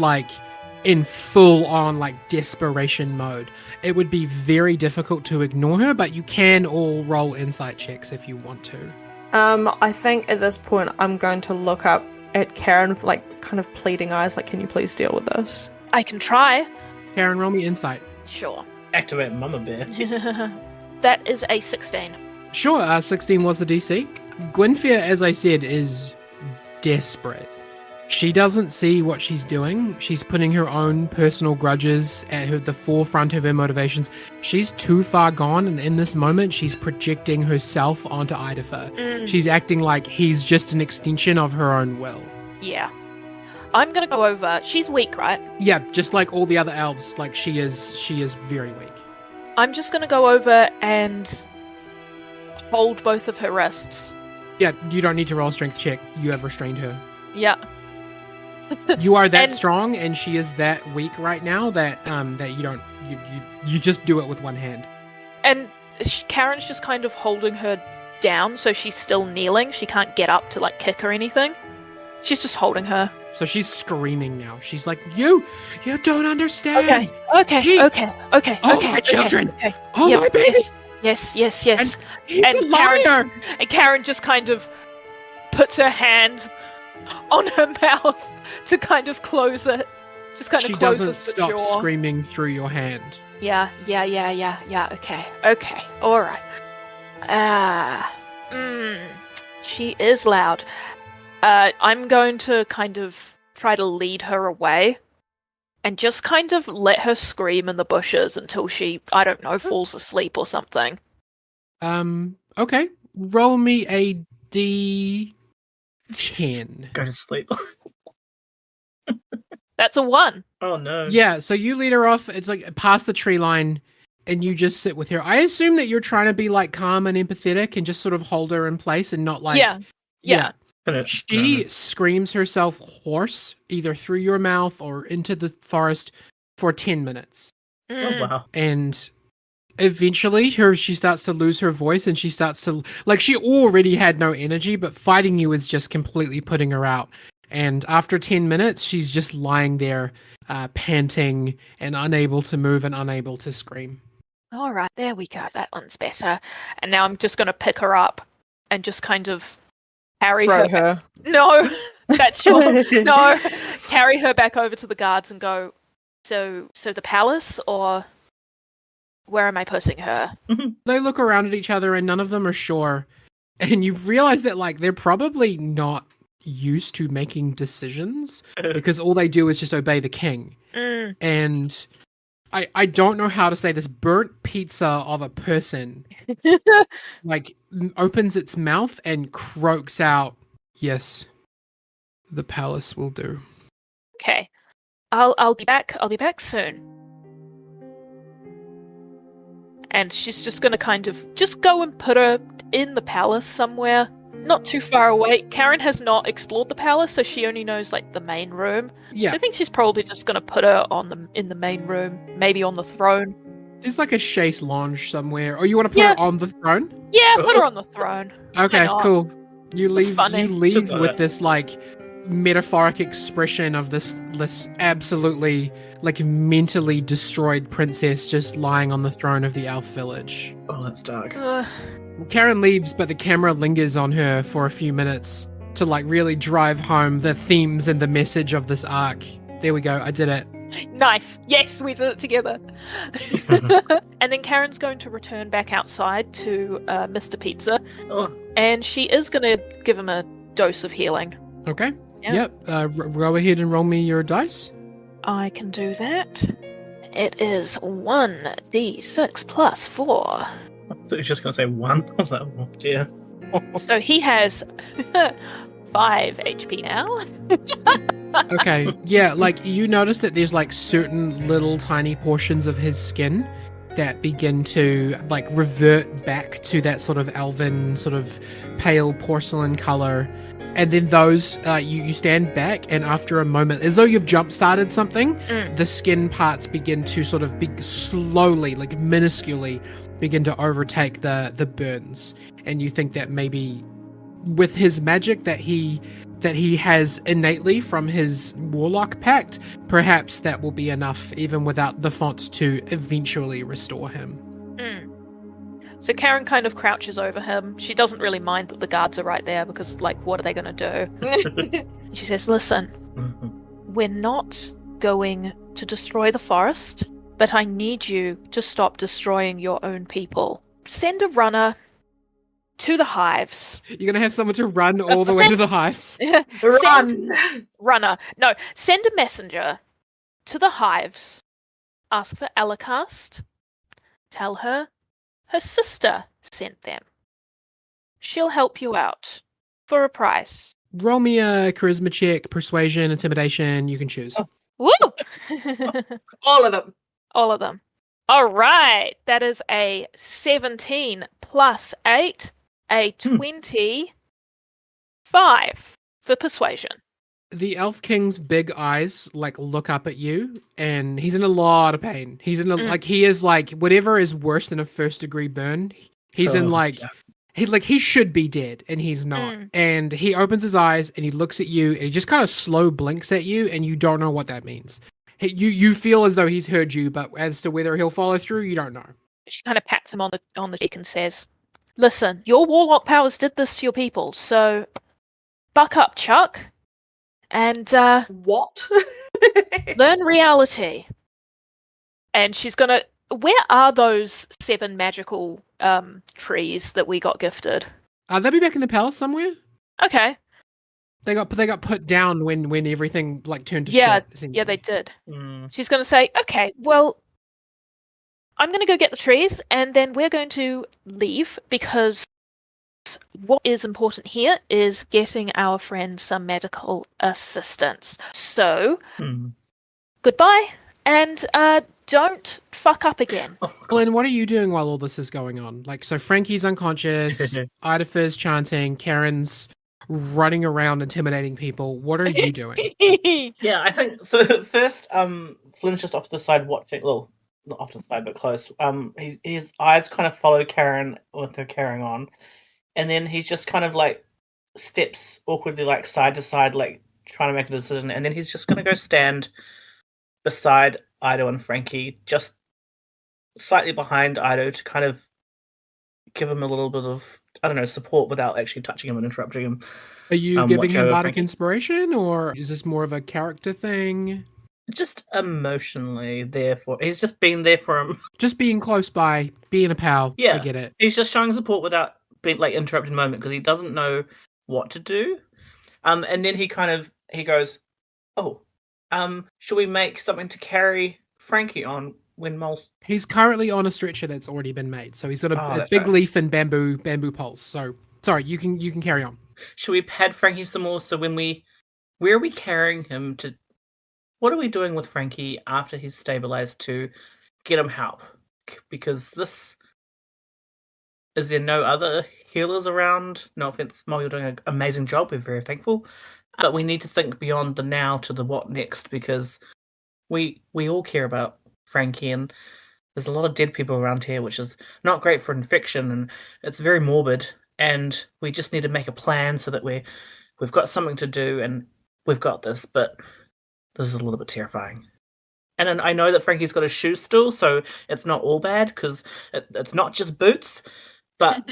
in full on desperation mode. It would be very difficult to ignore her, but you can all roll insight checks if you want to. I think at this point I'm going to look up at Karen with like kind of pleading eyes, like, can you please deal with this? I can try. Karen, roll me insight. Sure. Activate Mama Bear. That is a 16. Sure, 16 was the DC. Gwynfia, as I said, is desperate. She doesn't see what she's doing. She's putting her own personal grudges at the forefront of her motivations. She's too far gone, and in this moment, she's projecting herself onto Idafer. She's acting like he's just an extension of her own will. Yeah. I'm gonna go over. She's weak, right? Yeah, just like all the other elves, like she is very weak. I'm just gonna go over and hold both of her wrists. Yeah, you don't need to roll a strength check. You have restrained her. Yeah. You are that And- strong, and she is that weak right now that that you don't you just do it with one hand. And Karen's just kind of holding her down, so she's still kneeling. She can't get up to like kick or anything. She's just holding her. So she's screaming now. She's like, "You don't understand." Okay. He- Okay. Oh, my children. Okay. Oh, Yep, my baby. Yes. He's And a liar. And Karen just kind of puts her hand on her mouth to kind of close it. Just kind She of closes doesn't the stop jaw. screaming through your hand. Yeah. Okay. All right. She is loud. I'm going to kind of try to lead her away and just kind of let her scream in the bushes until she, I don't know, falls asleep or something. Okay. Roll me a D10. Go to sleep. That's a 1. Oh no. Yeah, so you lead her off. It's like past the tree line, and you just sit with her. I assume that you're trying to be like calm and empathetic and just sort of hold her in place and not like. Yeah. She screams herself hoarse either through your mouth or into the forest for 10 minutes. Oh wow. And eventually she starts to lose her voice, and she starts to like she already had no energy, but fighting you is just completely putting her out. And after 10 minutes, she's just lying there, panting and unable to move and unable to scream. All right, there we go. That one's better. And now I'm just going to pick her up and just kind of carry Throw her. her. No, that's your no. Carry her back over to the guards and go. So the palace, or where am I putting her? They look around at each other, and none of them are sure. And you realize that like they're probably not used to making decisions because all they do is just obey the king. And I don't know how to say this. Burnt pizza of a person like opens its mouth and croaks out, "Yes, the palace will do." Okay, I'll be back. I'll be back soon. And she's just gonna kind of just go and put her in the palace somewhere, not too far away. Karen has not explored the palace, so she only knows like the main room. Yeah, I think she's probably just gonna put her in the main room, maybe on the throne. there's like a chaise lounge somewhere. Or you want to put her on the throne? Yeah, put her on the throne. Okay, not? cool. You leave funny. with that. this like metaphoric expression of this absolutely like mentally destroyed princess just lying on the throne of the elf village. Oh, that's dark. Karen leaves, but the camera lingers on her for a few minutes to like really drive home the themes and the message of this arc. There we go, I did it. Nice. Yes, we did it together. And then Karen's going to return back outside to Mr. Pizza, Oh, and she is going to give him a dose of healing. Okay. Yeah. Yep. Go ahead and roll me your dice. I can do that. It is 1d6 plus 4. I thought you were just gonna say one. I was like, oh dear. So he has 5 HP now. Okay. Yeah, like you notice that there's like certain little tiny portions of his skin that begin to like revert back to that sort of elven, sort of pale porcelain color. And then those, you stand back, and after a moment, as though you've jump-started something, the skin parts begin to sort of slowly, like minusculely, begin to overtake the burns. And you think that maybe with his magic that he has innately from his warlock pact, perhaps that will be enough, even without the font, to eventually restore him. So Karen kind of crouches over him. She doesn't really mind that the guards are right there because, like, what are they going to do? And she says, listen, we're not going to destroy the forest, but I need you to stop destroying your own people. Send a runner to the hives. You're going to have someone to run all the way to the hives? Run! No, send a messenger to the hives. Ask for Alicast. Tell her sister sent them. She'll help you out for a price. Roll me a charisma check, persuasion, intimidation. You can choose. Oh. Woo! All of them. All of them. All right. That is a 17 plus 8, a 25 for persuasion. The Elf King's big eyes look up at you, and he's in a lot of pain. He's in he is whatever is worse than a first degree burn. He's in he should be dead, and he's not. And he opens his eyes and he looks at you, and he just kind of slow blinks at you, and you don't know what that means. You feel as though he's heard you, but as to whether he'll follow through, you don't know. She kind of pats him on the cheek and says, "Listen, your warlock powers did this to your people, so buck up, Chuck, and What? learn reality." And she's gonna. Where are those 7 magical trees that we got gifted? They'll be back in the palace somewhere. Okay. They got put down when everything turned to Yeah, shit. yeah, they did. She's going to say, okay, well, I'm going to go get the trees, and then we're going to leave, because what is important here is getting our friend some medical assistance. So, goodbye, and don't fuck up again. Glenn, what are you doing while all this is going on? So Frankie's unconscious, Idafer's chanting, Karen's running around intimidating people. What are you doing? Yeah, I think so. First, Flynn's just off to the side watching. Well, not off to the side, but close. His eyes kind of follow Karen with her carrying on, and then he just kind of steps awkwardly side to side, trying to make a decision, and then he's just gonna go stand beside Ido and Frankie, just slightly behind Ido, to kind of give him a little bit of, I don't know, support without actually touching him and interrupting him. Are you giving him bardic Frankie. inspiration, or is this more of a character thing? Just emotionally there for. He's just been there for him. Just being close by, being a pal. Yeah, I get it. He's just showing support without being interrupting the moment, because he doesn't know what to do. And then he goes, "Oh, should we make something to carry Frankie on when Mole's..." He's currently on a stretcher that's already been made, so he's got a big right. leaf and bamboo poles. So sorry, you can carry on. Should we pad Frankie some more, so where are we carrying him to? What are we doing with Frankie after he's stabilized to get him help? Because is there no other healers around? No offense, Mole, you're doing an amazing job. We're very thankful. But we need to think beyond the now to the what next, because we all care about Frankie, and there's a lot of dead people around here, which is not great for infection, and it's very morbid, and we just need to make a plan so that we've got something to do, and we've got this, but this is a little bit terrifying. And I know that Frankie's got his shoes still, so it's not all bad, because it's not just boots, but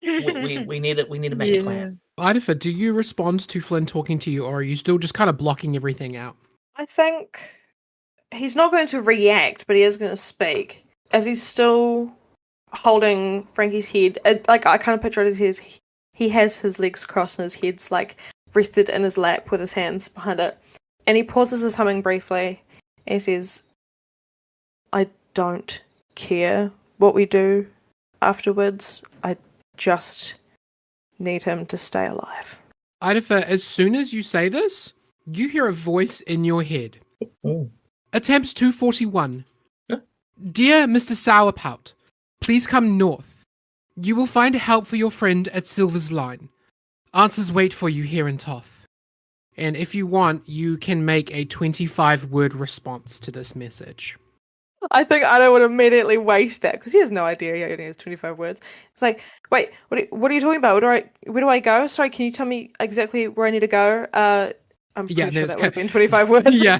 we need it. We need to make a plan. Idafer, do you respond to Flynn talking to you, or are you still just kind of blocking everything out? I think he's not going to react, but he is going to speak. As he's still holding Frankie's head, I kind of picture it as he has his legs crossed and his head's rested in his lap with his hands behind it. And he pauses his humming briefly and he says, "I don't care what we do afterwards. I just need him to stay alive." Idafer, as soon as you say this, you hear a voice in your head. Attempts 241. Huh? Dear Mr. Sourpout, please come north. You will find help for your friend at Silver's Line. Answers wait for you here in Toth. And if you want, you can make a 25-word response to this message. I think Ido would immediately waste that, because he has no idea he only has 25 words. It's wait, what are you talking about? Where do I go? Sorry, can you tell me exactly where I need to go? I'm pretty sure that would have been 25 words. Yeah.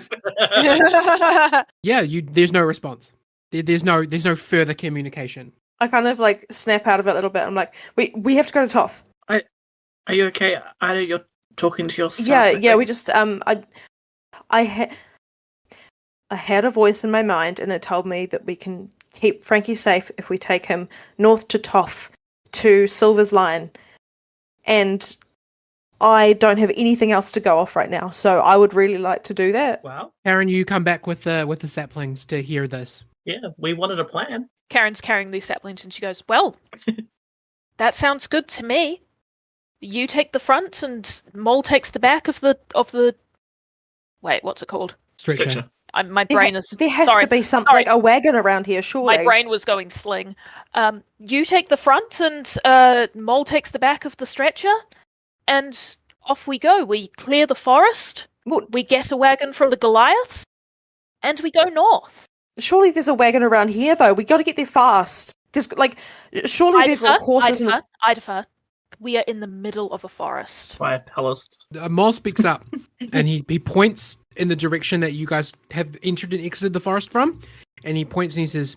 Yeah, there's no response. There's no further communication. I kind of snap out of it a little bit. I'm like, we have to go to Toth. Are you okay? Ido, talking to yourself? Yeah. We just I had a voice in my mind, and it told me that we can keep Frankie safe if we take him north to Toth to Silver's Line, and I don't have anything else to go off right now, so I would really like to do that. Wow. Karen, you come back with the saplings to hear this. Yeah, we wanted a plan. Karen's carrying these saplings and she goes, "Well, that sounds good to me. You take the front and Mole takes the back of the wait, what's it called? Stretcher. My brain is There has sorry. to be something like a wagon around here, surely. My brain was going sling. You take the front and Mole takes the back of the stretcher, and off we go. We clear the forest. Well, We get a wagon from the Goliaths, and we go north. surely there's a wagon around here, though. We got to get there fast. There's surely there's horses. Idafer, we are in the middle of a forest. By a palace. Mole speaks up, and he points in the direction that you guys have entered and exited the forest from, and he points and he says,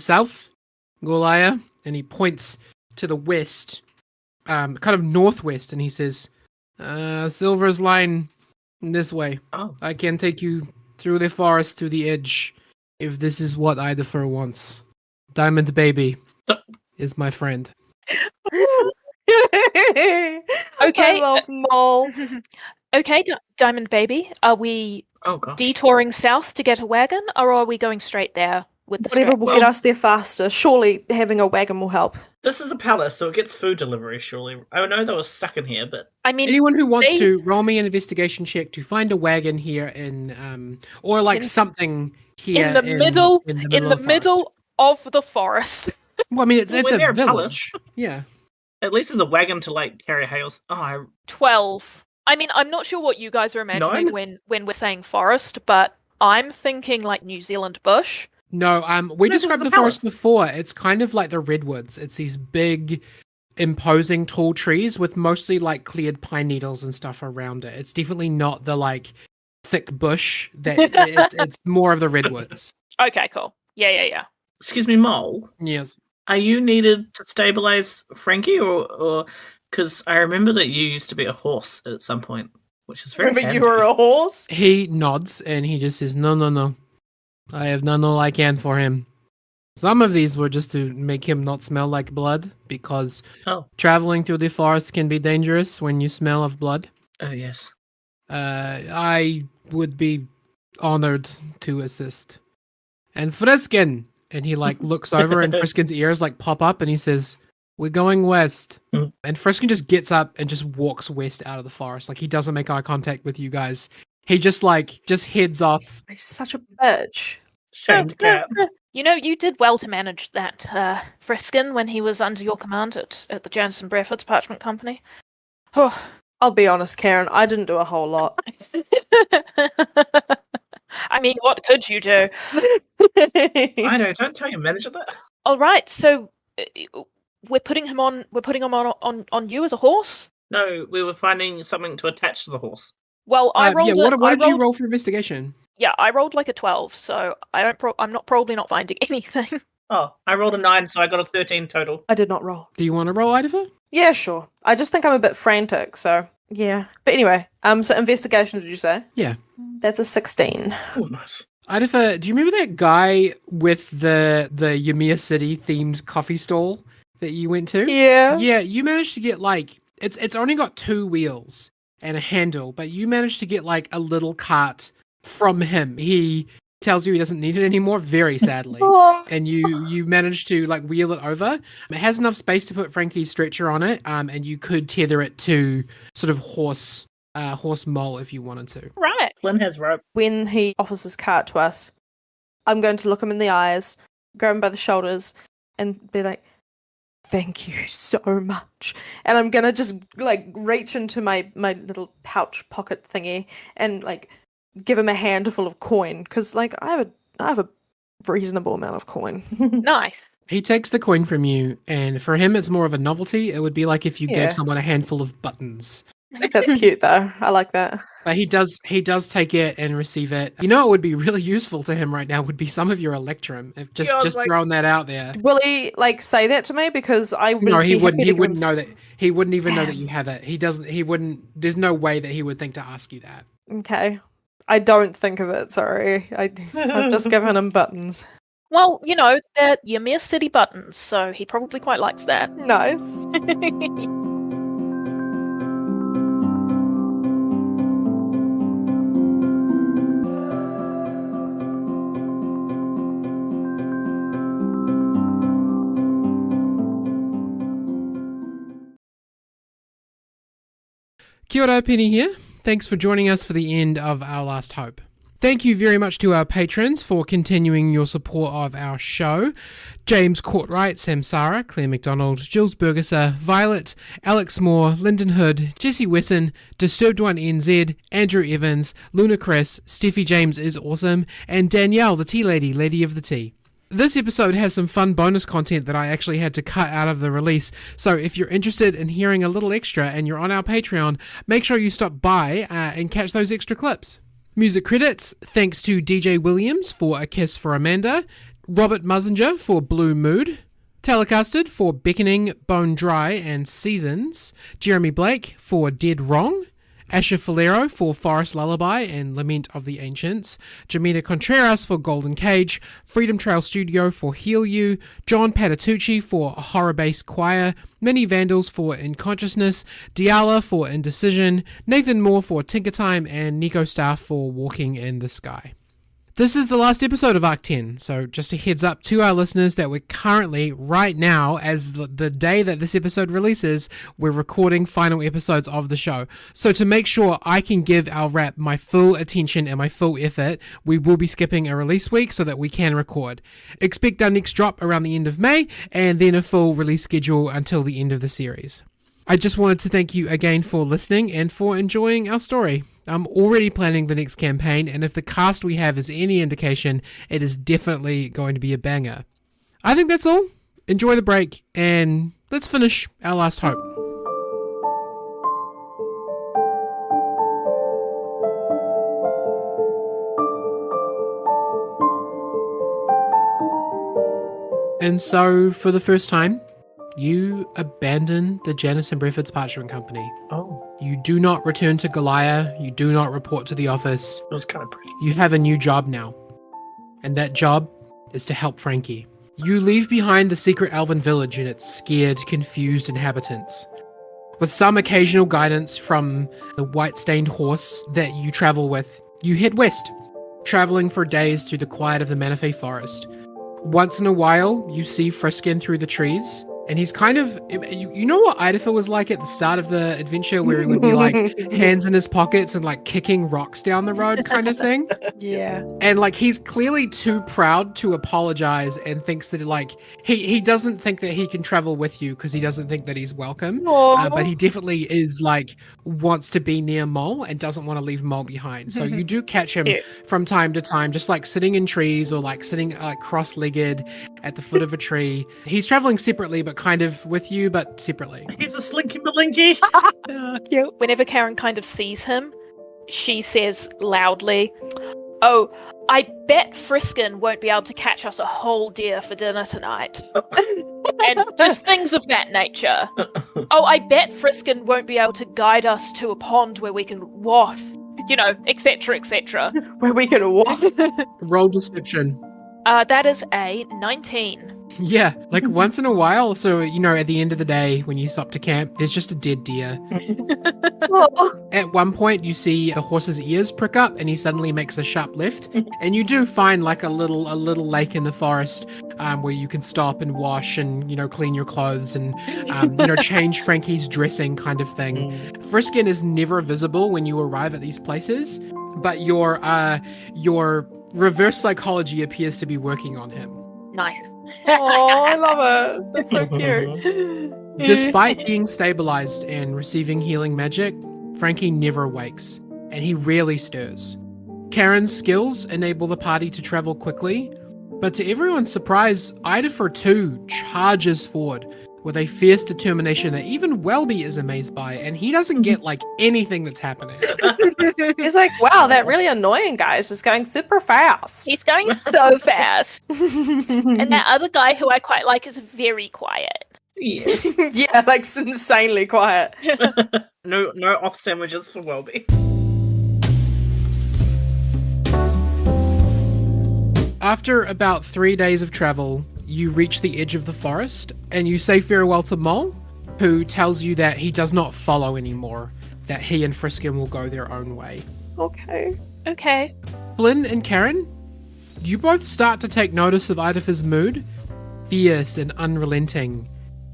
south, Golaya, and he points to the west, kind of northwest, and he says, Silver's Line this way. Oh. I can take you through the forest to the edge if this is what Idafer wants. Diamond Baby is my friend. Okay. I love Mole. Okay, Diamond Baby, are we Oh, God. detouring south to get a wagon, or are we going straight there with the Whatever stretch? will get us there faster. Surely having a wagon will help. This is a palace, so it gets food delivery, surely. I know they were stuck in here, but... I mean, Anyone who wants they- to roll me an investigation check to find a wagon here in, or like something here in the middle, in the in the of the forest. middle of the forest. Well, I mean, it's Well, we're near a a palace. village. Yeah. At least there's a wagon to, carry hails. Oh, 12. I mean, I'm not sure what you guys are imagining when we're saying forest, but I'm thinking like New Zealand bush. No, we This is described the the forest palace. before. It's kind of like the redwoods. It's these big, imposing tall trees with mostly like cleared pine needles and stuff around it. It's definitely not the thick bush. That it's more of the redwoods. Okay, cool. Yeah. excuse me, Mole. Yes. Are you needed to stabilize Frankie, or because I remember that you used to be a horse at some point, which is very Remember handy. you were a horse? He nods and he just says, No. I have done all I can for him. Some of these were just to make him not smell like blood, because Oh. traveling through the forest can be dangerous when you smell of blood. Oh, yes. I would be honored to assist. And Friskin! And he looks over and Friskin's ears pop up and he says, We're going west. Mm. And Friskin just gets up and just walks west out of the forest. He doesn't make eye contact with you guys. He just heads off. He's such a bitch. Shamed cat. You know, you did well to manage that Friskin when he was under your command at the Jansen Breford's Parchment Company. Oh. I'll be honest, Karen, I didn't do a whole lot. I mean, what could you do? I know. Don't tell your manager that. All right, so we're putting him on you as a horse. No, we were finding something to attach to the horse. Well, I rolled. What did you roll for investigation? Yeah, I rolled a 12, so I'm not probably not finding anything. Oh, I rolled a 9, so I got a 13 total. I did not roll. Do you want to roll, Idafer? Yeah, sure. I just think I'm a bit frantic, so yeah. But anyway, so investigation, did you say? Yeah. That's a 16. Oh, nice. Idafer, do you remember that guy with the Ymir City themed coffee stall that you went to? Yeah. Yeah, you managed to get it's only got 2 wheels and a handle, but you managed to get a little cart from him. He tells you he doesn't need it anymore, very sadly. Oh. And you managed to wheel it over. It has enough space to put Frankie's stretcher on it, and you could tether it to sort of horse mole if you wanted to. Right. Flynn has rope. When he offers his cart to us, I'm going to look him in the eyes, grab him by the shoulders, and be like, thank you so much. And I'm going to just reach into my little pouch pocket thingy and give him a handful of coin, because I have a reasonable amount of coin. Nice. He takes the coin from you, and for him it's more of a novelty. It would be like if you Yeah. gave someone a handful of buttons. That's cute though. I like that. But he does take it and receive it. You know what would be really useful to him right now would be some of your Electrum. Just throwing that out there. Will he say that to me? Because I would No, he be wouldn't. happy He to wouldn't give him know that. He wouldn't even know that you have it. He doesn't. He wouldn't. There's no way that he would think to ask you that. Okay. I don't think of it, sorry. I've just given him buttons. Well, they're Ymir City buttons, so he probably quite likes that. Nice. Kia ora, Penny here. Thanks for joining us for the end of Our Last Hope. Thank you very much to our patrons for continuing your support of our show. James Courtwright, Samsara, Claire McDonald, Jules Bergesser, Violet, Alex Moore, Lyndon Hood, Jesse Wesson, Disturbed One NZ, Andrew Evans, Luna Chris, Steffi James is awesome, and Danielle, the Tea Lady, Lady of the Tea. This episode has some fun bonus content that I actually had to cut out of the release, so if you're interested in hearing a little extra and you're on our Patreon, make sure you stop by and catch those extra clips. Music credits, thanks to DJ Williams for A Kiss for Amanda, Robert Musinger for Blue Mood, Telecasted for Beckoning, Bone Dry and Seasons, Jeremy Blake for Dead Wrong, Asher Falero for Forest Lullaby and Lament of the Ancients, Jamina Contreras for Golden Cage, Freedom Trail Studio for Heal You, John Patitucci for Horror Base Choir, Minnie Vandals for In Consciousness, Diala for Indecision, Nathan Moore for Tinker Time, and Nico Staff for Walking in the Sky. This is the last episode of Arc 10, so just a heads up to our listeners that we're currently, right now, as the day that this episode releases, we're recording final episodes of the show. So to make sure I can give our wrap my full attention and my full effort, we will be skipping a release week so that we can record. Expect our next drop around the end of May, and then a full release schedule until the end of the series. I just wanted to thank you again for listening and for enjoying our story. I'm already planning the next campaign, and if the cast we have is any indication, it is definitely going to be a banger. I think that's all. Enjoy the break, and let's finish Our Last Hope. And so, for the first time, you abandon the Janice and Breford's Parchment Company. Oh, You do not return to Galia. You do not report to the office. it was kind of pretty. You have a new job now. And that job is to help Frankie. You leave behind the secret elven village and its scared, confused inhabitants. With some occasional guidance from the white-stained horse that you travel with, you head west, traveling for days through the quiet of the Manaphy forest. Once in a while, you see Friskin through the trees, and he's kind of, you know what Idafer was like at the start of the adventure, where he would be like hands in his pockets and like kicking rocks down the road kind of thing? Yeah. And like he's clearly too proud to apologize and thinks that like he doesn't think that he can travel with you because he doesn't think that he's welcome. But he definitely is like wants to be near Mole and doesn't want to leave Mole behind. So you do catch him from time to time, just like sitting in trees or like sitting like cross-legged at the foot of a tree. He's traveling separately, but kind of with you, but separately. He's a slinky malinky. Cute. Whenever Karen kind of sees him, she says loudly, "Oh, I bet Friskin won't be able to catch us a whole deer for dinner tonight." And just things of that nature. "Oh, I bet Friskin won't be able to guide us to a pond where we can wash," etc., etc. Where we can walk. Roll deception. That is a 19. Yeah, like once in a while. So, at the end of the day, when you stop to camp, there's just a dead deer. At one point, you see the horse's ears prick up and he suddenly makes a sharp left. And you do find like a little lake in the forest where you can stop and wash and, clean your clothes and, change Frankie's dressing kind of thing. Friskin is never visible when you arrive at these places, but your reverse psychology appears to be working on him. Nice. Oh, I love it. That's so cute. Despite being stabilized and receiving healing magic, Frankie never wakes, and he rarely stirs. Karen's skills enable the party to travel quickly, but to everyone's surprise, Idafer too charges forward, with a fierce determination that even Welby is amazed by, and he doesn't get like anything that's happening. He's like, wow, that really annoying guy is just going super fast. He's going so fast. And that other guy who I quite like is very quiet. Yeah. Yeah, like insanely quiet. No off sandwiches for Welby. After about 3 days of travel, you reach the edge of the forest, and you say farewell to Mole, who tells you that he does not follow anymore, that he and Friskin will go their own way. Okay. Okay. Flynn and Karen, you both start to take notice of Idafa's mood, fierce and unrelenting,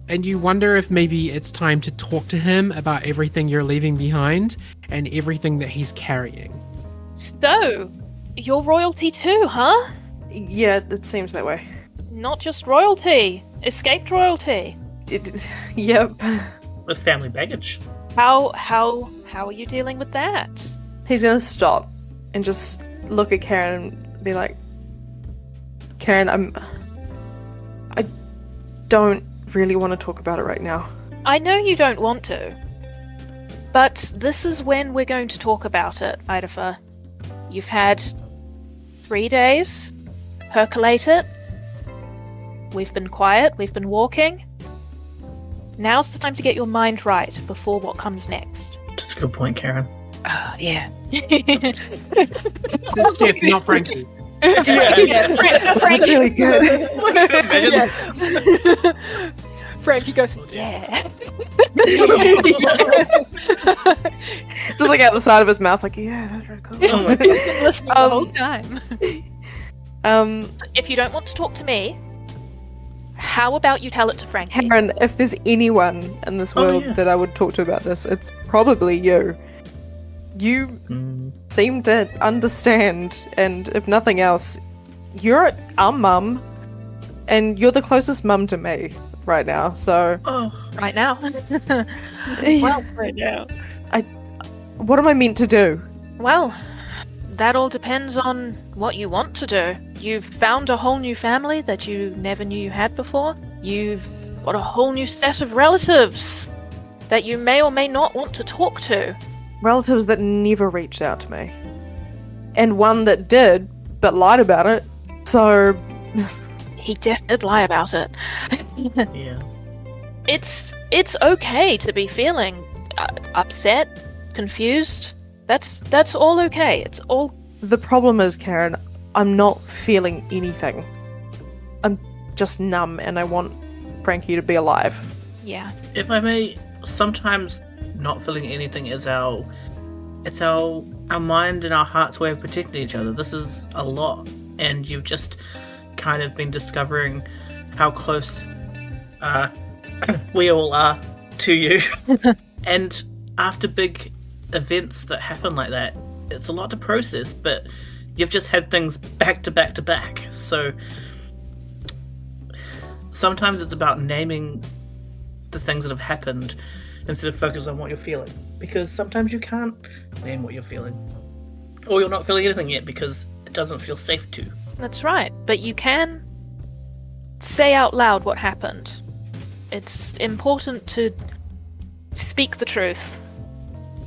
and you wonder if maybe it's time to talk to him about everything you're leaving behind and everything that he's carrying. So, you're royalty too, huh? Yeah, it seems that way. Not just royalty. Escaped royalty. Yep. With family baggage. How are you dealing with that? He's gonna stop and just look at Karen and be like, Karen, I don't really want to talk about it right now. I know you don't want to. But this is when we're going to talk about it, Idafa. You've had 3 days. Percolate it. We've been quiet, we've been walking. Now's the time to get your mind right before what comes next. That's a good point, Karen. Yeah. It's Steph, not Frankie. Frank's really good. Frankie goes, yeah. Just like out the side of his mouth, like, yeah, that's really cool. Oh my God. He's been listening the whole time. If you don't want to talk to me, how about you tell it to Frankie? Karen, if there's anyone in this world that I would talk to about this, it's probably you. You seem to understand, and if nothing else, you're our mum, and you're the closest mum to me right now, so... Right now? Well, right now. What am I meant to do? Well, that all depends on what you want to do. You've found a whole new family that you never knew you had before. You've got a whole new set of relatives that you may or may not want to talk to. Relatives that never reached out to me. And one that did, but lied about it. So... He did lie about it. Yeah. It's okay to be feeling upset, confused. That's all okay. It's all... The problem is, Karen, I'm not feeling anything. I'm just numb, and I want Frankie to be alive. Yeah. If I may, sometimes not feeling anything is our mind and our heart's way of protecting each other. This is a lot, and you've just kind of been discovering how close we all are to you. And after big events that happen like that, it's a lot to process, but you've just had things back to back to back. So sometimes it's about naming the things that have happened instead of focus on what you're feeling, because sometimes you can't name what you're feeling, or you're not feeling anything yet because it doesn't feel safe to. That's right. But you can say out loud what happened. It's important to speak the truth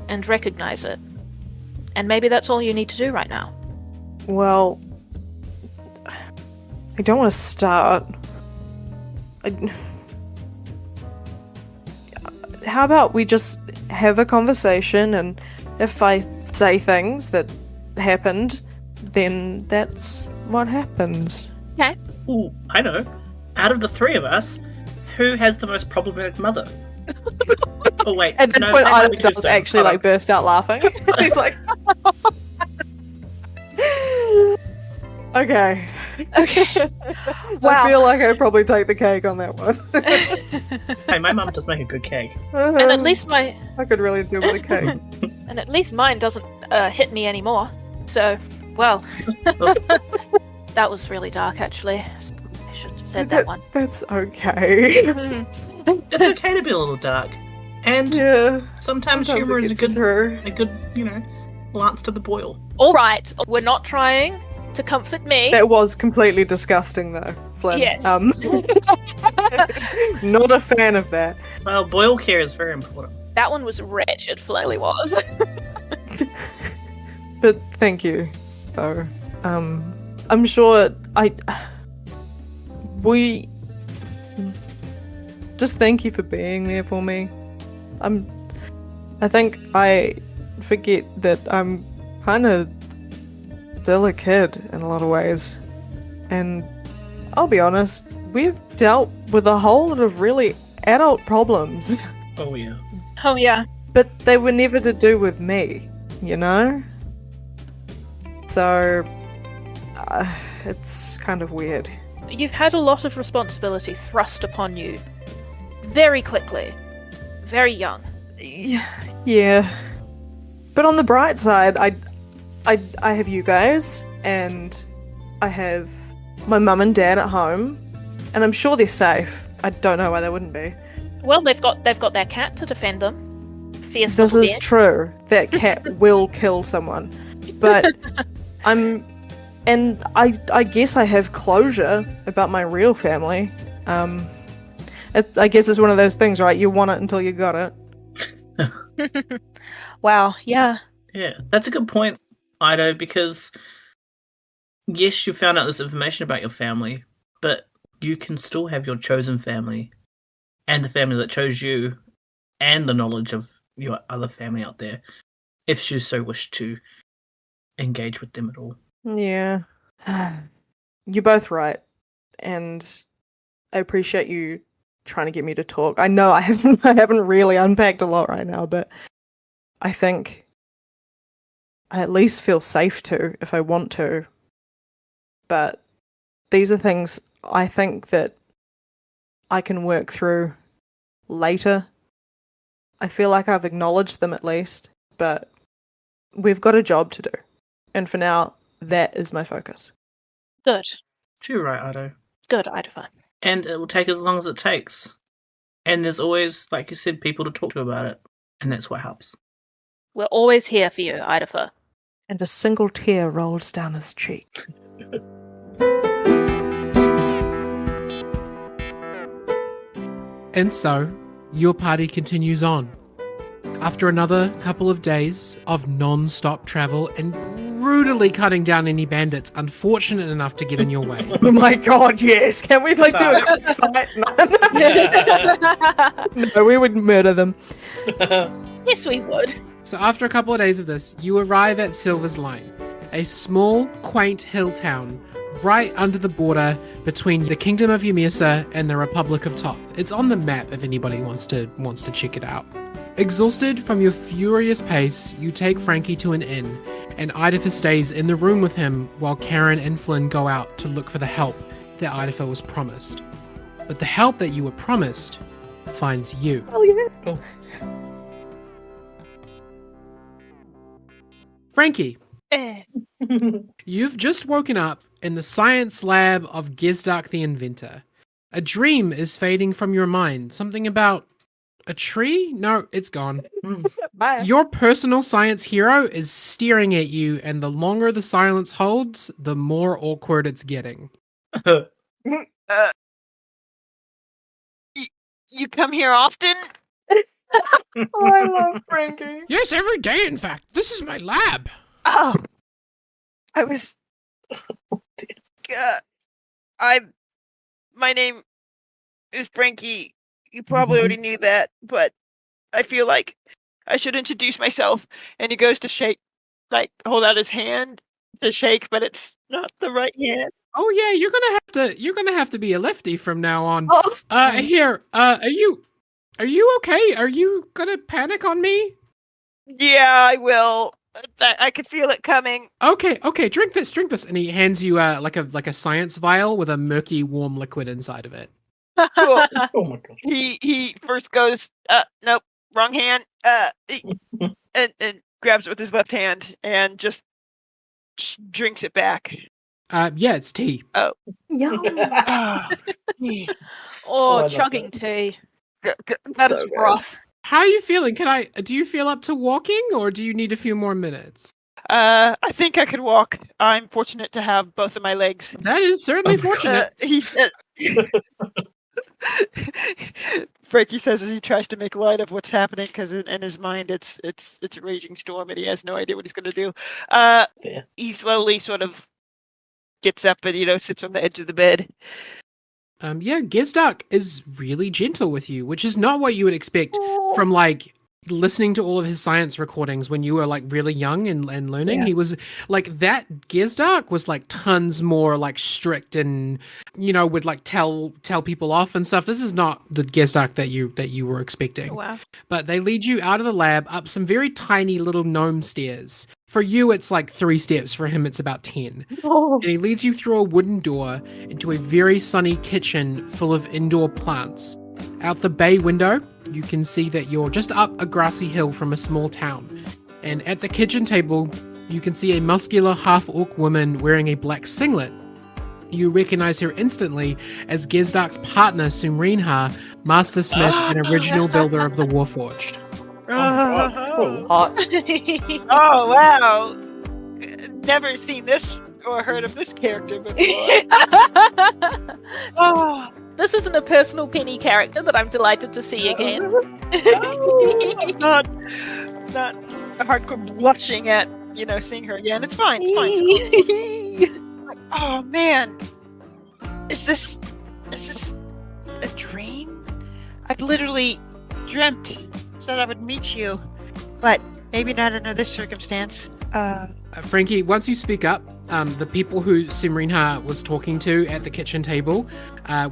and recognize it. And maybe that's all you need to do right now. Well... I don't want to start. How about we just have a conversation, and if I say things that happened, then that's what happens. Okay. Ooh, I know. Out of the three of us, who has the most problematic mother? Oh wait, At that no, point, that might I be too was soon. actually Hold like burst out laughing. He's like, okay. Okay. I Wow. feel like I probably take the cake on that one. on. Hey, my mum does make a good cake. And at least I could really do with a cake. and at least mine doesn't hit me anymore. So, well, that was really dark, actually. I shouldn't have said that one. That's okay. It's okay to be a little dark, and Yeah. sometimes Sometimes humor it is gets a good, through. lance to the boil. All right, we're not trying to comfort me. That was completely disgusting, though. Flynn. Yes. Not a fan of that. Well, boil care is very important. That one was wretched, Flily was. But thank you, though. I'm sure we just thank you for being there for me. I think I forget that I'm kind of still a kid in a lot of ways. And I'll be honest, we've dealt with a whole lot of really adult problems. Oh yeah. Oh, yeah. But they were never to do with me, you know? So, it's kind of weird. You've had a lot of responsibility thrust upon you very quickly. Very young. Yeah. But on the bright side, I have you guys, and I have my mum and dad at home, and I'm sure they're safe. I don't know why they wouldn't be. Well, they've got their cat to defend them. Fierce This little is bear. true. That cat will kill someone. But I guess I have closure about my real family. I guess it's one of those things, right? You want it until you got it. Wow, yeah. Yeah, that's a good point, Ido, because yes, you found out this information about your family, but you can still have your chosen family and the family that chose you and the knowledge of your other family out there if you so wish to engage with them at all. Yeah. You're both right. And I appreciate you trying to get me to talk. I know I haven't really unpacked a lot right now, but I think I at least feel safe to if I want to. But these are things I think that I can work through later. I feel like I've acknowledged them at least, but we've got a job to do. And for now, that is my focus. Good. You're right, Ido. Good, Idaho. And it will take as long as it takes. And there's always, like you said, people to talk to about it. And that's what helps. We're always here for you, Idaho. And a single tear rolls down his cheek. And so, your party continues on. After another couple of days of non-stop travel and brutally cutting down any bandits unfortunate enough to get in your way. Oh my god, yes! Can we do a quick fight? No, we would murder them. Yes, we would. So after a couple of days of this, you arrive at Silver's Line, a small, quaint hill town right under the border between the Kingdom of Ymesa and the Republic of Toth. It's on the map if anybody wants to check it out. Exhausted from your furious pace, you take Frankie to an inn, and Idaho stays in the room with him while Karen and Flynn go out to look for the help that Idaho was promised. But the help that you were promised finds you. Oh, yeah. Oh. Frankie, you've just woken up in the science lab of Gezdark the Inventor. A dream is fading from your mind. Something about a tree? No, it's gone. Bye. Your personal science hero is staring at you, and the longer the silence holds, the more awkward it's getting. You come here often? Oh, I love Frankie. Yes, every day, in fact. This is my lab. Oh, I was. My name is Frankie. You probably already knew that, but I feel like I should introduce myself. And he goes to shake, like hold out his hand to shake, but it's not the right hand. Oh yeah, you're gonna have to be a lefty from now on. Oh, Here, are you okay? Are you gonna panic on me? Yeah, I will. I could feel it coming. Okay, drink this. And he hands you like a science vial with a murky, warm liquid inside of it. Cool. Oh my gosh. He first goes, nope, wrong hand, and grabs it with his left hand and just drinks it back. Yeah, it's tea. yeah. Yeah. Oh, I love chugging that. tea. That So is good. rough. How are you feeling? Do you feel up to walking, or do you need a few more minutes? I think I could walk. I'm fortunate to have both of my legs. That is certainly fortunate. He says. Frankie says as he tries to make light of what's happening because in his mind it's a raging storm and he has no idea what he's going to do. He slowly sort of gets up and sits on the edge of the bed. Gizdark is really gentle with you, which is not what you would expect from like listening to all of his science recordings when you were like really young and learning. He was like that. Gizdark was like tons more like strict and would like tell people off and stuff. This is not the Gizdark that you were expecting. Oh, wow. But they lead you out of the lab up some very tiny little gnome stairs. For you, it's like 3 steps. For him, it's about 10. Oh. And he leads you through a wooden door into a very sunny kitchen full of indoor plants. Out the bay window, you can see that you're just up a grassy hill from a small town. And at the kitchen table, you can see a muscular half-orc woman wearing a black singlet. You recognize her instantly as Gizdark's partner, Sumrinha, master smith and original builder of the Warforged. Hot. Oh, wow. Never seen this or heard of this character before. This isn't a personal Penny character that I'm delighted to see again. not hardcore blushing at seeing her again. It's fine. It's fine. Oh man, is this a dream? I've literally dreamt that I would meet you, but maybe not under this circumstance. Frankie, once you speak up, the people who Simrinha was talking to at the kitchen table,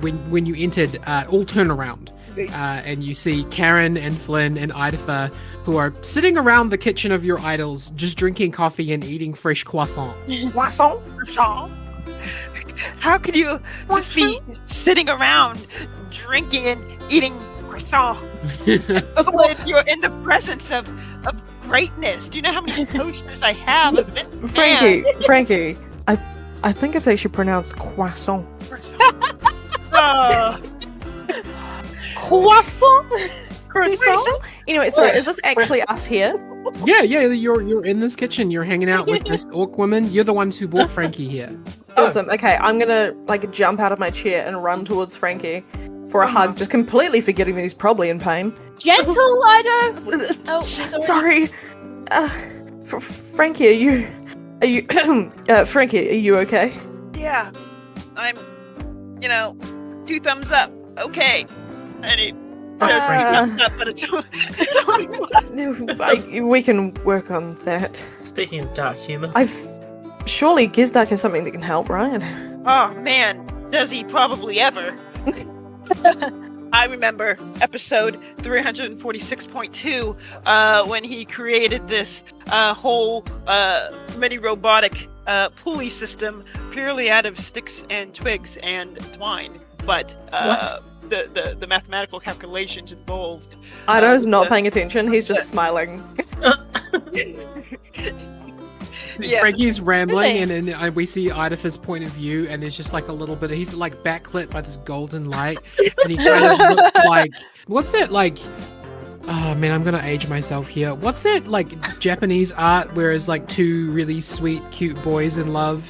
when you entered, all turn around. And you see Karen and Flynn and Idafa, who are sitting around the kitchen of your idols, just drinking coffee and eating fresh croissant. Croissant? How could you just be sitting around drinking and eating croissant when you're in the presence of greatness? Do you know how many posters I have of this man? Frankie, I think it's actually pronounced croissant. Croissant? Anyway, sorry, is this actually us here? Yeah, you're in this kitchen. You're hanging out with this orc woman. You're the ones who brought Frankie here. Awesome. Okay, I'm gonna jump out of my chair and run towards Frankie for a hug, just completely forgetting that he's probably in pain. Gentle, Ida! Sorry. Frankie, are you Frankie, are you okay? Yeah. I'm 2 thumbs up. Okay. And he does 3 thumbs up, but it's only one. We can work on that. Speaking of dark humor, surely Gizdark has something that can help, right? Oh man, does he probably ever? I remember episode 346.2 when he created this whole mini robotic pulley system purely out of sticks and twigs and twine, but the mathematical calculations involved. Ida's not paying attention. He's just smiling. Yes. Frankie's rambling, and then we see Idafa's point of view, and there's just like a little bit. He's like backlit by this golden light, and he kind of looks like, what's that like? Oh man, I'm gonna age myself here. What's that like Japanese art where it's like 2 really sweet, cute boys in love?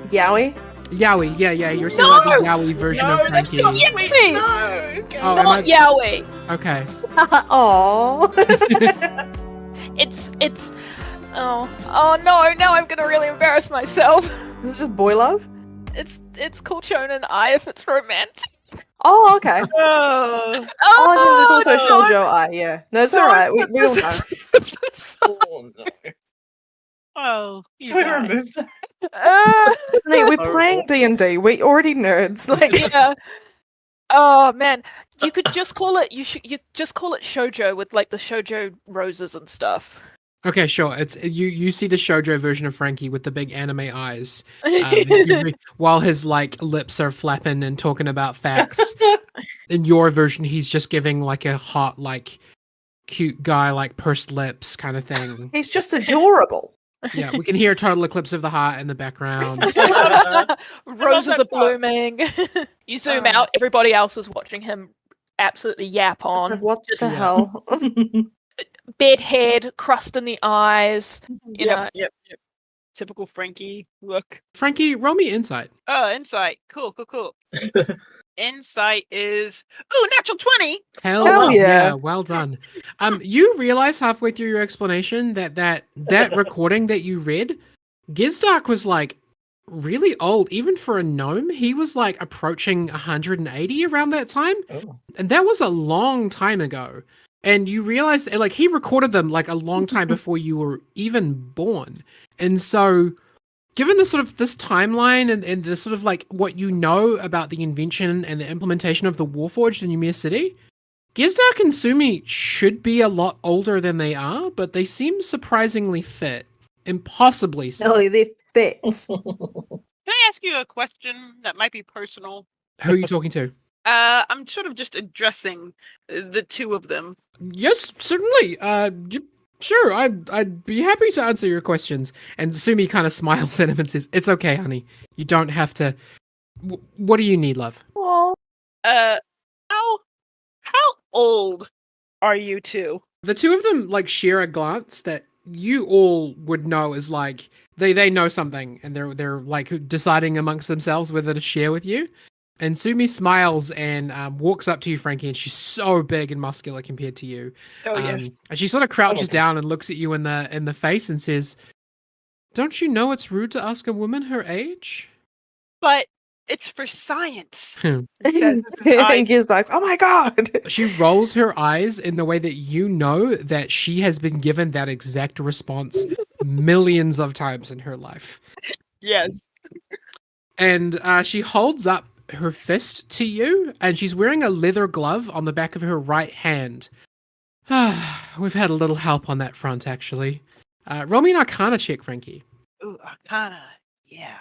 Yaoi? Yaoi, yeah. You're seeing like the Yaoi version of Frankie. That's not Yaoi! No, Not Yaoi. Okay. Aww. It's oh no, I'm gonna really embarrass myself. This is just boy love? It's called Shonen Ai if it's romantic. Oh, okay. Oh, And then there's also Shoujo Ai, yeah. No, it's alright. We all know. oh no. oh, you Can we guys. remove that? Mate, we're playing D&D. We're already nerds. Yeah. Oh man, you could just call it. You just call it shoujo with like the shoujo roses and stuff. Okay, sure. It's you see the shoujo version of Frankie with the big anime eyes, while his like lips are flapping and talking about facts. In your version, he's just giving like a hot, like cute guy, like pursed lips kind of thing. He's just adorable. Yeah, we can hear Total Eclipse of the Heart in the background. Roses are blooming. You zoom out, everybody else is watching him absolutely yap on. What Just- the hell? bedhead, crust in the eyes. You know. Yep. Typical Frankie look. Frankie, roll me insight. Oh, insight. Cool. Insight is natural 20. Hell yeah. yeah. Well done. You realize halfway through your explanation that recording that you read, Gizdark was like really old, even for a gnome. He was like approaching 180 around that time, and that was a long time ago. And you realize that, like, he recorded them like a long time before you were even born. And so, given the sort of this timeline and the sort of like what you know about the invention and the implementation of the Warforged in Ymir City, Gizdark and Sumi should be a lot older than they are, but they seem surprisingly fit. Impossibly so. Oh, they're fit. Can I ask you a question that might be personal? Who are you talking to? I'm sort of just addressing the two of them. Yes, certainly. Sure, I'd be happy to answer your questions. And Sumi kind of smiles at him and says, "It's okay, honey. You don't have to. What do you need, love?" Oh, How old are you two? The two of them like share a glance that you all would know is like they know something, and they're like deciding amongst themselves whether to share with you. And Sumi smiles and walks up to you, Frankie, and she's so big and muscular compared to you. Oh, yes. And she sort of crouches down and looks at you in the face and says, "Don't you know it's rude to ask a woman her age?" But it's for science. Hmm. It says with his eyes. He's like, oh my god. She rolls her eyes in the way that you know that she has been given that exact response millions of times in her life. Yes. And she holds up her fist to you, and she's wearing a leather glove on the back of her right hand. We've had a little help on that front, actually. Roll me an Arcana check, Frankie. Ooh, Arcana. Yeah.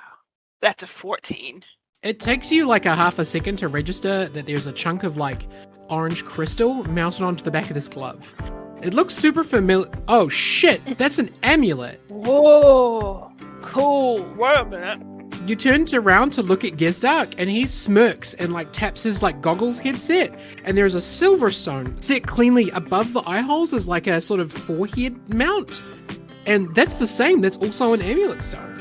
That's a 14. It takes you like a half a second to register that there's a chunk of like orange crystal mounted onto the back of this glove. It looks super familiar. Oh shit, that's an amulet. Whoa. Cool. Wait a minute. You turn around to look at Gizdark, and he smirks and like taps his like goggles headset, and there's a silver stone set cleanly above the eye holes as like a sort of forehead mount, and that's the same. That's also an amulet stone.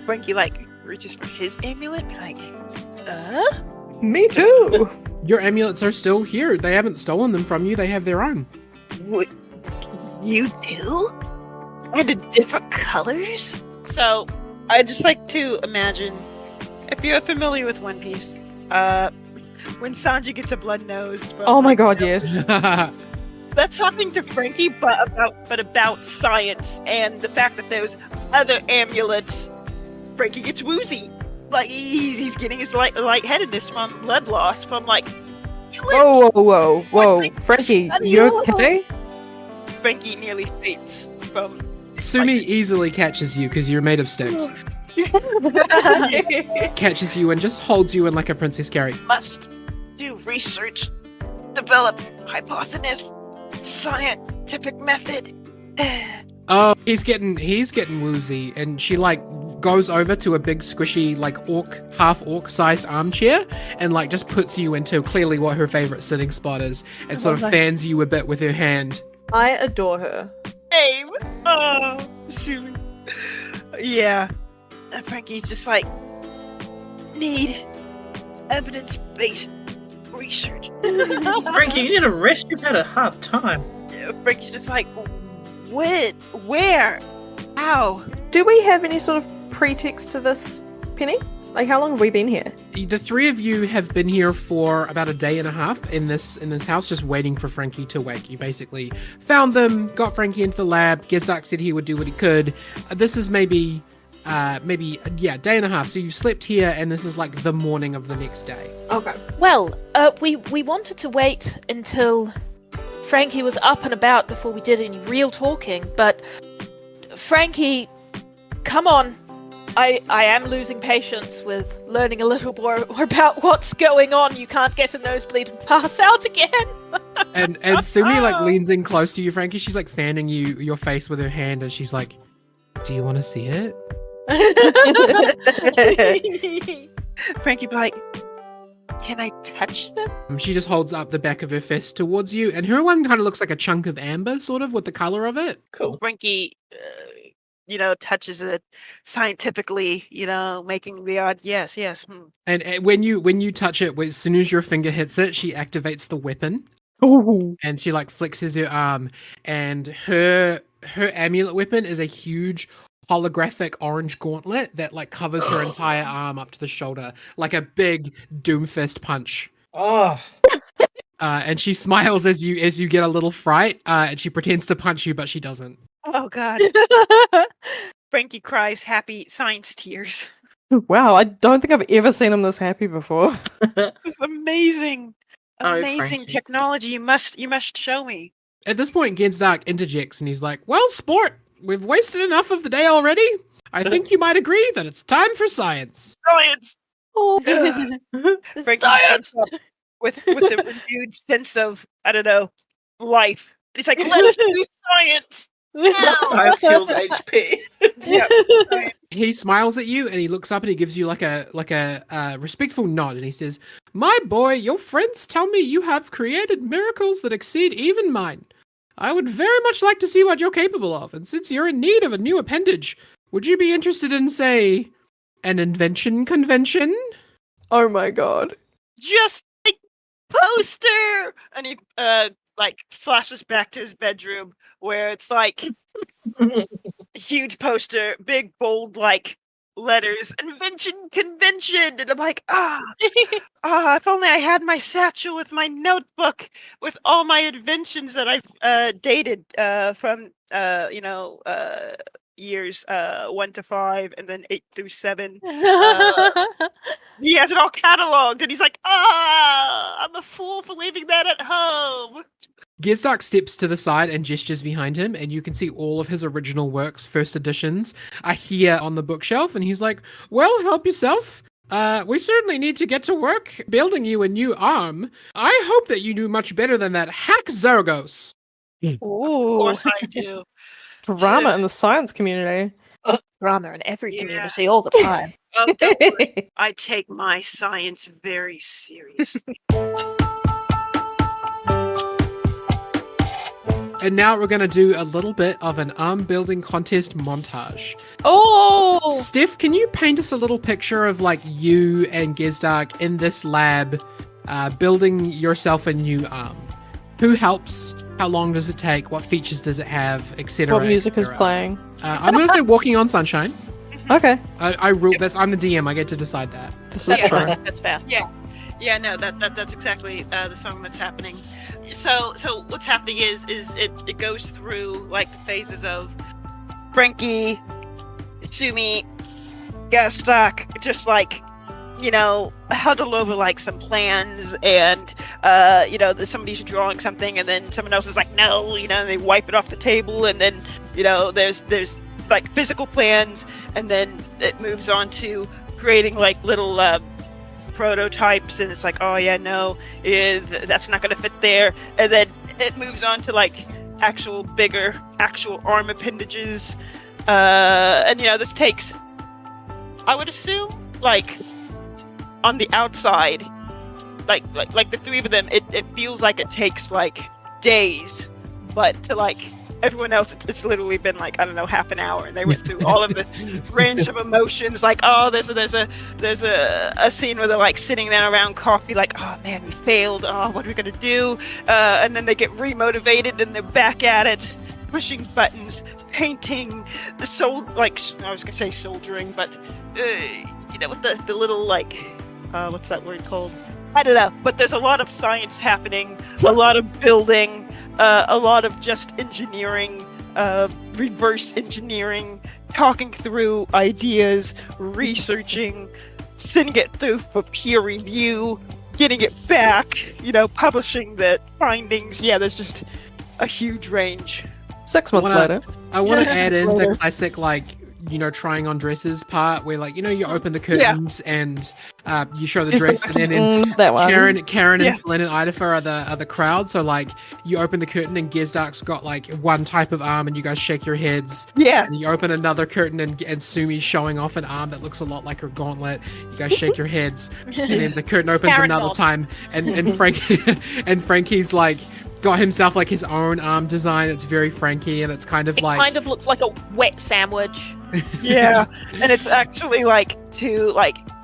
Frankie like reaches for his amulet, be like, Me too. Your amulets are still here. They haven't stolen them from you. They have their own. What? You do? And in different colors? So, I just like to imagine, if you're familiar with One Piece, when Sanji gets a blood nose. From, Oh my god, yes. That's happening to Frankie, but about science and the fact that there's other amulets. Frankie gets woozy. Like, he's getting his lightheadedness from blood loss from, like... Whoa. Frankie, you okay? Frankie nearly faints from... Sumi easily catches you because you're made of sticks. Catches you and just holds you in like a Princess Carrie. Must do research, develop hypothesis, scientific method. Oh, he's getting woozy, and she like goes over to a big squishy like half orc sized armchair and like just puts you into clearly what her favorite sitting spot is, and sort of fans you a bit with her hand. I adore her. Aim. Oh, shoot. Yeah. And Frankie's just like, need evidence-based research. Frankie, you need a rest. You've had a hard time. Frankie's just like, when? Where? How? Do we have any sort of pretext to this, Penny? Like, how long have we been here? The three of you have been here for about a day and a half in this house, just waiting for Frankie to wake. You basically found them, got Frankie into the lab. Gizdark said he would do what he could. This is maybe day and a half. So you slept here, and this is like the morning of the next day. Okay. Well, we wanted to wait until Frankie was up and about before we did any real talking, but Frankie, come on. I am losing patience with learning a little more about what's going on. You can't get a nosebleed and pass out again. And Sumi like leans in close to you, Frankie. She's like fanning your face with her hand, and she's like, "Do you want to see it?" Frankie be like, Can I touch them? She just holds up the back of her fist towards you, and her one kind of looks like a chunk of amber, sort of, with the color of it. Cool. Frankie, touches it scientifically, making the odd yes. And when you touch it, as soon as your finger hits it, she activates the weapon. Ooh. And she like flexes her arm, and her amulet weapon is a huge holographic orange gauntlet that like covers her entire arm up to the shoulder, like a big Doomfist punch. Oh. And she smiles as you get a little fright, and she pretends to punch you, but she doesn't. Oh God. Frankie cries happy science tears. Wow, I don't think I've ever seen him this happy before. This is amazing. Oh, Amazing Frankie. technology. You must show me. At this point, Gensdark interjects, and he's like, "Well, sport, we've wasted enough of the day already. I think you might agree that it's time for science." Science. Oh. Frankie Science! comes up with a renewed sense of, I don't know, life. And he's like, let's do science. Science heals HP. Yeah. Science. He smiles at you, and he looks up, and he gives you like a respectful nod, and he says, "My boy, your friends tell me you have created miracles that exceed even mine. I would very much like to see what you're capable of, and since you're in need of a new appendage, would you be interested in, say, an invention convention?" Oh my god. Just like poster. And he flashes back to his bedroom where it's like huge poster, big bold like letters, invention convention, and I'm like, if only I had my satchel with my notebook with all my inventions that I've dated from years 1 to 5 and then 8 through 7. He has it all cataloged, and he's like, I'm a fool for leaving that at home. Gensdark steps to the side and gestures behind him, and you can see all of his original works, first editions, are here on the bookshelf, and he's like, "Well, help yourself. We certainly need to get to work building you a new arm. I hope that you do much better than that hack Zergos." Of course I do. Drama in the science community. Drama in every Yeah. community all the time. Oh, don't worry. I take my science very seriously. And now we're going to do a little bit of an arm building contest montage. Oh! Steph, can you paint us a little picture of like you and Gensdark in this lab building yourself a new arm? Who helps? How long does it take? What features does it have? Etc. What music is playing? I'm going to say Walking on Sunshine. Okay. I rule. I'm the DM. I get to decide that. This is true. That's fair. Yeah, no, that's exactly the song that's happening. So what's happening is it goes through like the phases of Frankie, Sumi, Gastok, just like, huddled over like some plans, and somebody's drawing something, and then someone else is like, no, they wipe it off the table, and then there's like physical plans, and then it moves on to creating like little prototypes, and it's like, oh yeah, no, that's not gonna fit there, and then it moves on to like bigger arm appendages, and this takes, I would assume, like on the outside, like the three of them, it feels like it takes like days, but to like everyone else, it's literally been like, I don't know, half an hour, and they went through all of this range of emotions. Like, oh, there's a scene where they're like sitting there around coffee, like, oh man, we failed. Oh, what are we gonna do? And then they get remotivated, and they're back at it, pushing buttons, painting, I was gonna say soldiering, but with the little like, what's that word called? I don't know. But there's a lot of science happening, a lot of building. A lot of just engineering, reverse engineering, talking through ideas, researching, sending it through for peer review, getting it back, publishing the findings. Yeah, there's just a huge range. 6 months later. I want to 6 add months in the later. classic, like, trying on dresses part where like, you open the curtains and you show the dress, and then Not that one. Karen Yeah. and Flynn and Idafer are the crowd. So like you open the curtain and Gizdark's got like one type of arm and you guys shake your heads. Yeah. And you open another curtain and Sumi's showing off an arm that looks a lot like her gauntlet. You guys shake your heads. And then the curtain opens Karen another nods. time and Frankie's like got himself like his own arm design. It's very Frankie, and it's kind of It like kind of looks like a wet sandwich. Yeah. And it's actually like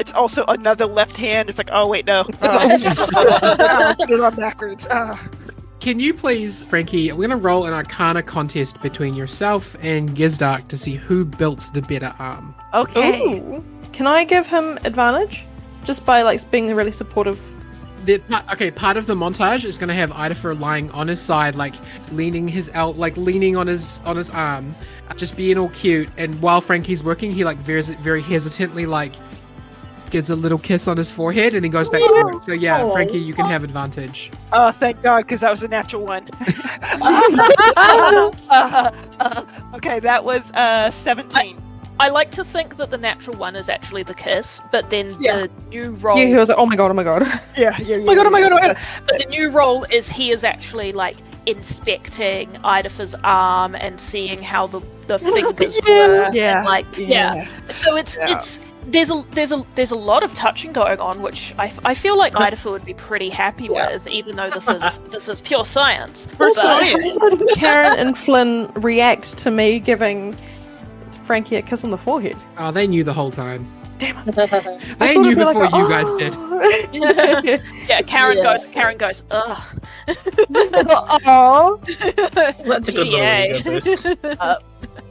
it's also another left hand. It's like, oh wait, no. Put it on backwards. Can you please, Frankie, we're going to roll an Arcana contest between yourself and Gizdark to see who built the better arm. Okay. Ooh. Can I give him advantage? Just by like being really supportive. Part of the montage is going to have Idafer lying on his side, like leaning leaning on his arm, just being all cute. And while Frankie's working, he like very hesitantly like gives a little kiss on his forehead and then goes back to work. So yeah, Frankie, you can have advantage. Oh, thank God, because that was a natural one. Okay, that was 17. I like to think that the natural one is actually the kiss, but then Yeah. the new roll. Yeah, he was like, oh my god. Yeah. Oh my god, oh my god, oh my god. But the new role is he is actually like inspecting Idafer's arm and seeing how the fingers work. Yeah. And, like So it's there's a lot of touching going on, which I feel like Idafer would be pretty happy with, even though this is pure science. Also, But- How did Karen and Flynn react to me giving Frankie a kiss on the forehead? Oh, they knew the whole time. Damn it. They thought knew it'd be before like, you guys did. Yeah, Karen goes, ugh. Oh. That's a good little Yay. ego boost.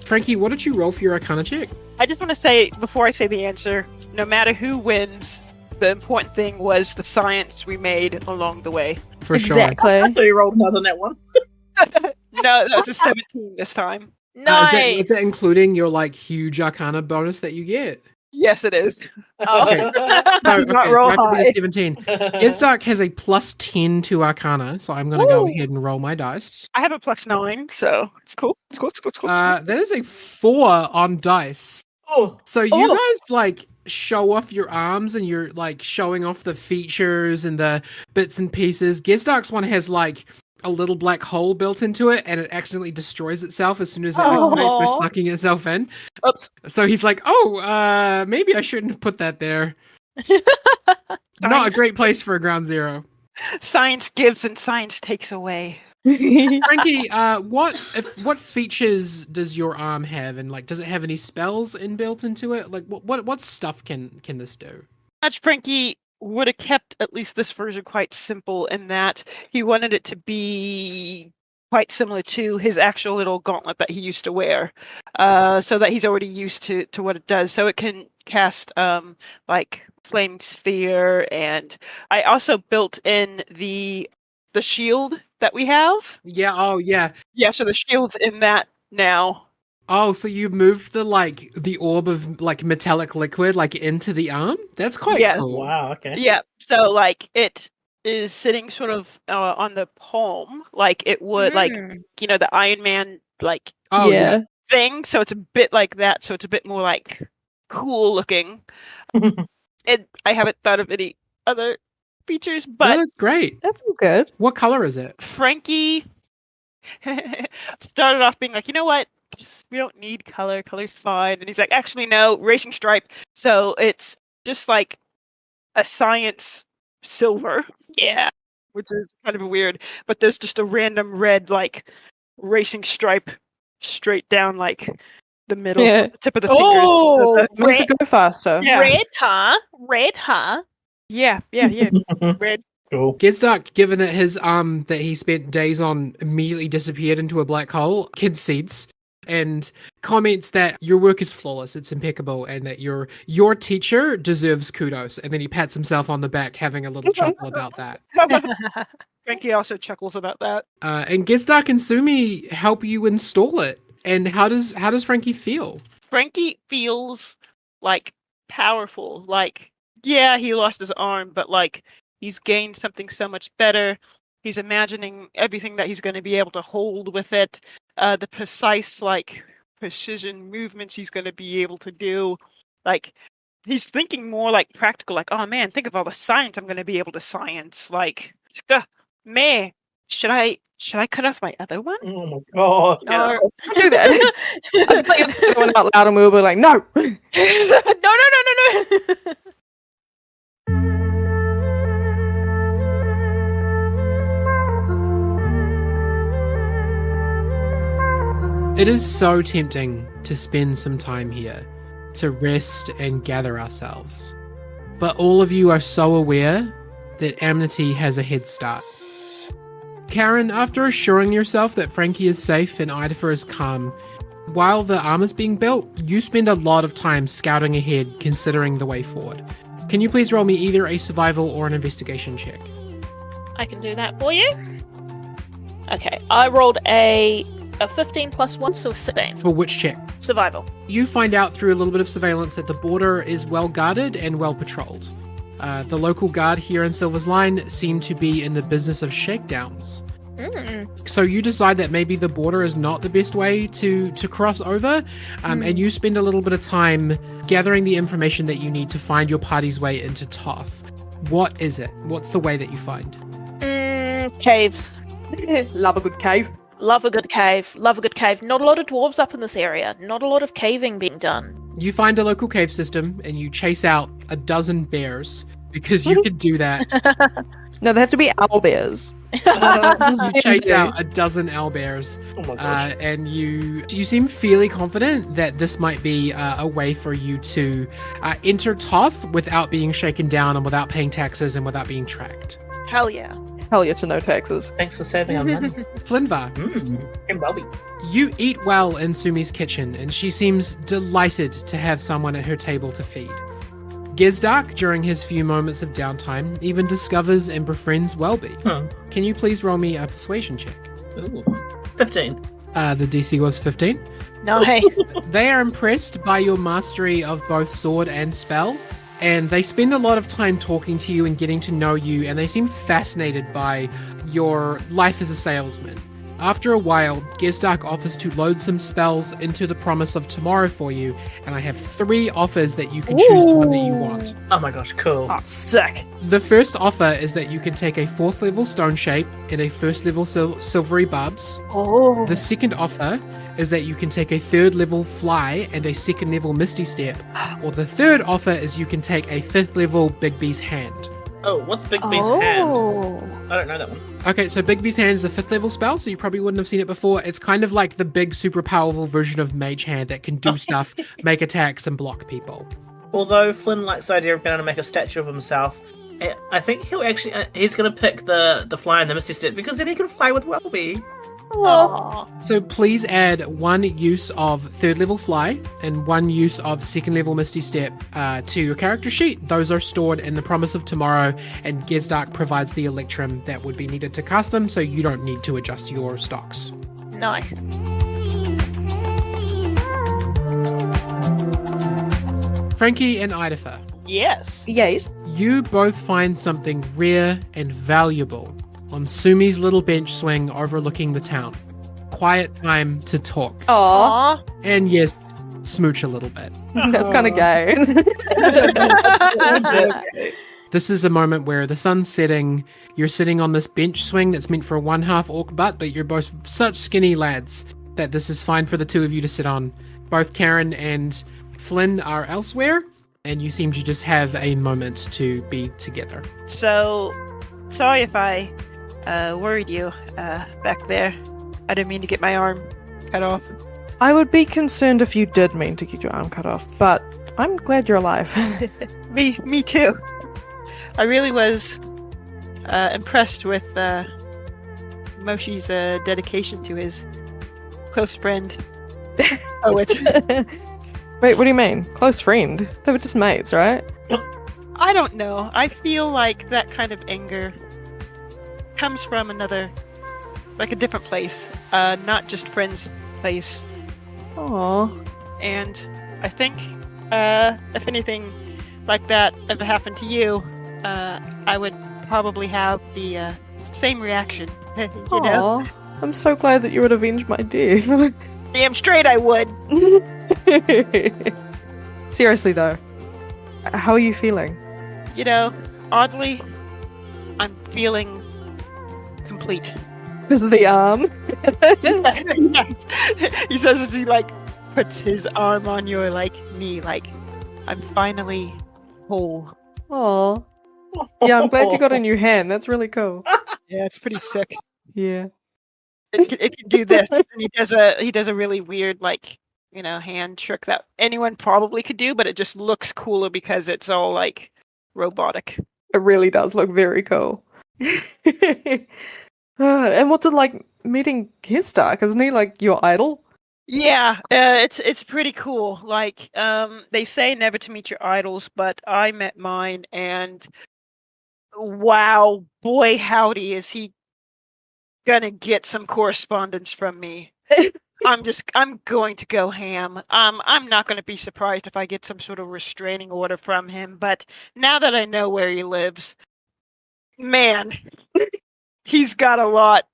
Frankie, what did you roll for your Arcana check? I just want to say, before I say the answer, no matter who wins, the important thing was the science we made along the way. For sure. Exactly. So you rolled another net one. No, that was a 17 this time. Nice. Is that including your like huge Arcana bonus that you get? Yes, it is. Oh. Okay. No, Did not okay, roll so I have to be high. 17. Gizdark has a plus 10 to Arcana, so I'm going to go Woo. ahead and roll my dice. I have a +9, so it's cool. It's cool. It's cool. It's cool. That is a 4 on dice. Oh, So you guys like show off your arms and you're like showing off the features and the bits and pieces. Gizdark's one has like a little black hole built into it and it accidentally destroys itself as soon as it activates by Aw. sucking itself in. Oops. So he's like, maybe I shouldn't have put that there. Not a great place for a ground zero. Science gives and science takes away. Frankie, what features does your arm have, and like, does it have any spells inbuilt into it? Like, what stuff can this do? Much Frankie would have kept at least this version quite simple in that he wanted it to be quite similar to his actual little gauntlet that he used to wear, so that he's already used to what it does. So it can cast like flame sphere, and I also built in the shield that we have. Yeah. Oh, yeah. Yeah, so the shield's in that now. Oh, so you moved the orb of like metallic liquid like into the arm? That's quite Yes. cool. wow. Okay. Yeah, so like it is sitting sort of on the palm, like it would, like, you know, the Iron Man like Oh, yeah. thing. So it's a bit like that. So it's a bit more like cool looking. I haven't thought of any other features, No, but that's great. That's all good. What color is it? Frankie started off being like, you know what? We don't need color. Color's fine. And he's like, actually, no, racing stripe. So it's just like a science silver, Yeah. which is kind of weird. But there's just a random red, like, racing stripe straight down, like, the middle, Yeah. the tip of the Oh, fingers. Makes it go faster. Yeah. red, huh? Red, huh? Yeah. Red. Cool. Gizdark, given that his arm that he spent days on immediately disappeared into a black hole, concedes and comments that your work is flawless, it's impeccable, and that your teacher deserves kudos. And then he pats himself on the back, having a little chuckle about that. Frankie also chuckles about that. And Gizdark and Sumi help you install it. And how does Frankie feel? Frankie feels like powerful. Like, yeah, he lost his arm, but like he's gained something so much better. He's imagining everything that he's going to be able to hold with it. The precise like precision movements he's going to be able to do. Like, he's thinking more like practical, like, oh man, think of all the science I'm going to be able to science. Like, man, should I cut off my other one? Oh my god. No. Do that. I thought you'd say one out loud and we were like, no. No. It is so tempting to spend some time here, to rest and gather ourselves. But all of you are so aware that Amnetie has a head start. Karen, after assuring yourself that Frankie is safe and Idafer is calm, while the armor's being built, you spend a lot of time scouting ahead, considering the way forward. Can you please roll me either a survival or an investigation check? I can do that for you. Okay, I rolled a 15 plus 1, so 16. For which check? Survival. You find out through a little bit of surveillance that the border is well guarded and well patrolled. The local guard here in Silver's Line seem to be in the business of shakedowns. So you decide that maybe the border is not the best way to cross over, and you spend a little bit of time gathering the information that you need to find your party's way into Toth. What is it? What's the way that you find? Caves. Love a good cave. Love a good cave. Love a good cave. Not a lot of dwarves up in this area. Not a lot of caving being done. You find a local cave system and you chase out a dozen bears because you can do that. No, they have to be owlbears. You chase out a dozen owlbears, Oh my gosh. and you seem fairly confident that this might be a way for you to enter Toth without being shaken down and without paying taxes and without being tracked. Hell yeah. Hell yeah to no taxes. Thanks for saving on money. Flinvar, And Bobby. you eat well in Sumi's kitchen, and she seems delighted to have someone at her table to feed. Gizdark, during his few moments of downtime, even discovers and befriends Welby. Can you please roll me a persuasion check? Ooh. 15. The DC was 15. Nice. They are impressed by your mastery of both sword and spell, and they spend a lot of time talking to you and getting to know you, and they seem fascinated by your life as a salesman. After a while, Gizdark offers to load some spells into the Promise of Tomorrow for you, and I have 3 offers that you can choose the one that you want. Oh my gosh, cool. Oh, sick. The first offer is that you can take a 4th level Stone Shape and a 1st level Silvery Bubs. Oh. The second offer is that you can take a 3rd level Fly and a 2nd level Misty Step. Or the third offer is you can take a 5th level Big B's Hand. Oh, what's Big B's hand? I don't know that one. Okay, so Big B's Hand is a 5th level spell, so you probably wouldn't have seen it before. It's kind of like the big, super powerful version of Mage Hand that can do stuff, make attacks, and block people. Although Flynn likes the idea of being able to make a statue of himself, I think he's going to pick the fly and the Misty Step because then he can fly with Welby. Aw. So please add 1 use of 3rd level Fly and 1 use of 2nd level Misty Step to your character sheet. Those are stored in the Promise of Tomorrow, and Gizdark provides the Electrum that would be needed to cast them, so you don't need to adjust your stocks. Nice. Frankie and Idafer, Yes. Yes. you both find something rare and valuable on Sumi's little bench swing overlooking the town. Quiet time to talk. Aw, Aw. And yes, smooch a little bit. that's kind of gay. This is a moment where the sun's setting, you're sitting on this bench swing that's meant for a 1/2 orc butt, but you're both such skinny lads that this is fine for the 2 of you to sit on. Both Karen and Flynn are elsewhere, and you seem to just have a moment to be together. So, sorry if I worried you back there. I didn't mean to get my arm cut off. I would be concerned if you did mean to get your arm cut off, but I'm glad you're alive. Me too. I really was impressed with Moshi's dedication to his close friend. Poet. Wait, what do you mean? Close friend? They were just mates, right? I don't know. I feel like that kind of anger comes from another, like a different place, not just friends' place. Aww. And I think, if anything like that ever happened to you, I would probably have the same reaction. You know? Aw. I'm so glad that you would avenge my death. Damn straight I would. Seriously though, how are you feeling? You know, oddly, I'm feeling complete. Because of the arm? He says as he like puts his arm on your like knee, like I'm finally whole. Oh. Yeah, I'm glad you got a new hand. That's really cool. Yeah, it's pretty sick. Yeah. It can do this, and he does a really weird like hand trick that anyone probably could do, but it just looks cooler because it's all like robotic. It really does look very cool. And what's it like meeting Kistark? Isn't he like your idol? Yeah, it's pretty cool. Like, they say never to meet your idols, but I met mine, and wow, boy, howdy, is he gonna get some correspondence from me. I'm going to go ham. I'm not going to be surprised if I get some sort of restraining order from him, but now that I know where he lives, man, he's got a lot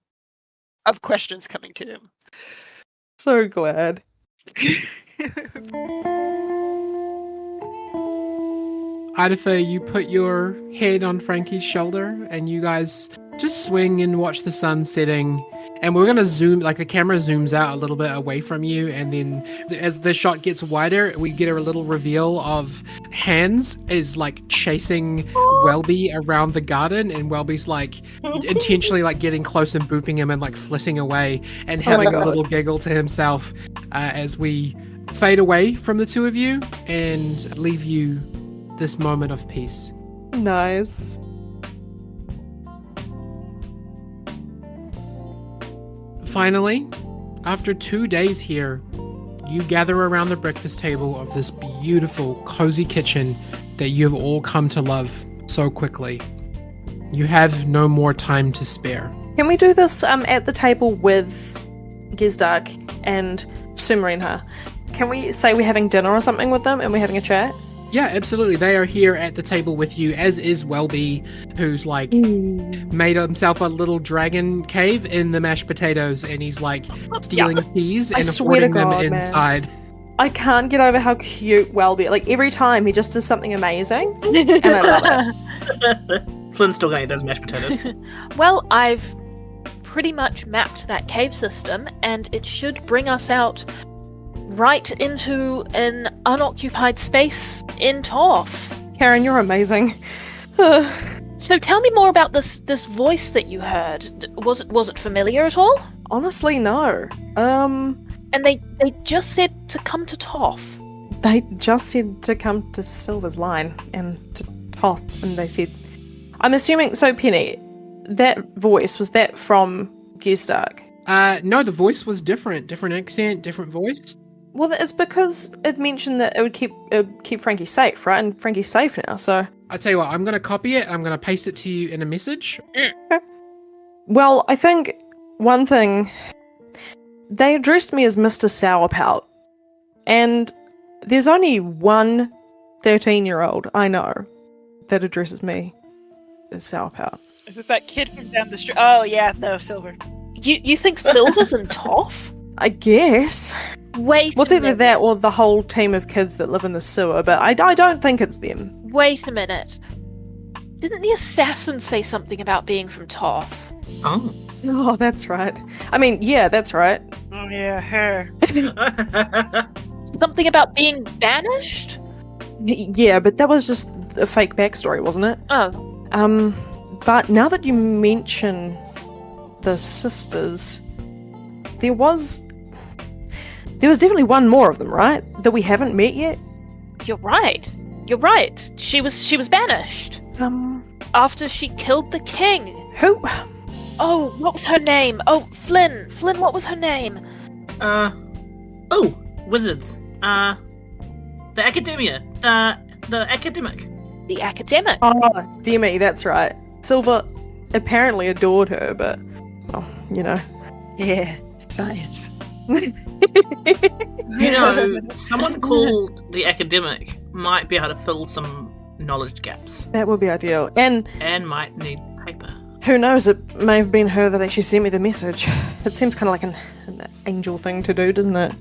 of questions coming to him. So glad. Idafer, you put your head on Frankie's shoulder and you guys just swing and watch the sun setting. And we're going to zoom, like the camera zooms out a little bit away from you. And then as the shot gets wider, we get a little reveal of Hans is like chasing Welby around the garden. And Welby's like intentionally like getting close and booping him and like flitting away and having a little giggle to himself as we fade away from the two of you and leave you this moment of peace. Nice. Finally, after 2 days here, you gather around the breakfast table of this beautiful, cozy kitchen that you've all come to love so quickly. You have no more time to spare. Can we do this at the table with Gizdark and Sumerinha? Can we say we're having dinner or something with them and we're having a chat? Yeah, absolutely. They are here at the table with you, as is Welby, who's like made himself a little dragon cave in the mashed potatoes, and he's like stealing peas and hoarding them inside. Man. I can't get over how cute Welby. Like every time he just does something amazing, and I love it. Flynn's still going to eat those mashed potatoes. Well, I've pretty much mapped that cave system, and it should bring us out right into an unoccupied space in Torf. Karen, you're amazing. So tell me more about this voice that you heard. Was it familiar at all? Honestly, no. And they just said to come to Torf. They just said to come to Silver's Line and to Toth, and they said, I'm assuming, so Penny, that voice, was that from Gizdark? No, the voice was different accent, different voice. Well, it's because it mentioned that it would keep Frankie safe, right? And Frankie's safe now, so... I'll tell you what, I'm going to copy it, I'm going to paste it to you in a message. Well, I think one thing... They addressed me as Mr. Sourpout, and there's only one 13-year-old I know that addresses me as Sourpout. Is it that kid from down the street? Oh, yeah, no, Silver. You think Silver's in Torf? I guess. Wait What's a either minute. that or the whole team of kids that live in the sewer, but I don't think it's them. Wait a minute. Didn't the assassin say something about being from Torf? Oh. Oh, that's right. I mean, yeah, that's right. Oh, yeah, her. Something about being banished? Yeah, but that was just a fake backstory, wasn't it? Oh. But now that you mention the sisters, there was definitely one more of them, right? That we haven't met yet? You're right. She was banished. After she killed the king. Who? Oh, what was her name? Oh, Flynn. Flynn, what was her name? Wizards. The Academia. The Academic. The academic. Oh, Demi, that's right. Silver apparently adored her, but, well, you know. Yeah, science. You know, someone called the Academic might be able to fill some knowledge gaps. That would be ideal. And might need paper. Who knows, it may have been her that actually sent me the message. It seems kind of like an angel thing to do, doesn't it?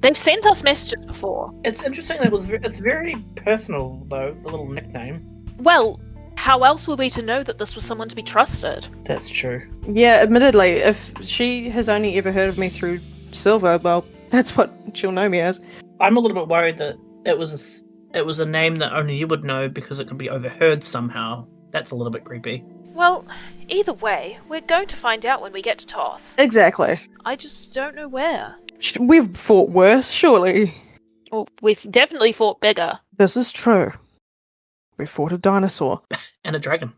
They've sent us messages before. It's interesting that it's very personal, though, the little nickname. Well, how else were we to know that this was someone to be trusted? That's true. Yeah, admittedly, if she has only ever heard of me through Silver, well, that's what she'll know me as. I'm a little bit worried that it was a name that only you would know because it could be overheard somehow. That's a little bit creepy. Well, either way, we're going to find out when we get to Toth. Exactly. I just don't know where. We've fought worse, surely. Well, we've definitely fought bigger. This is true. We fought a dinosaur. And a dragon.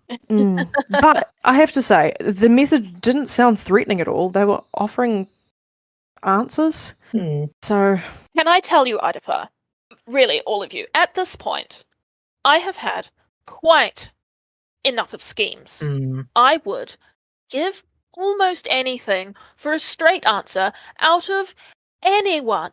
But I have to say, the message didn't sound threatening at all. They were offering answers. So... Can I tell you, Idafa, really, all of you, at this point, I have had quite enough of schemes. I would give almost anything for a straight answer out of anyone,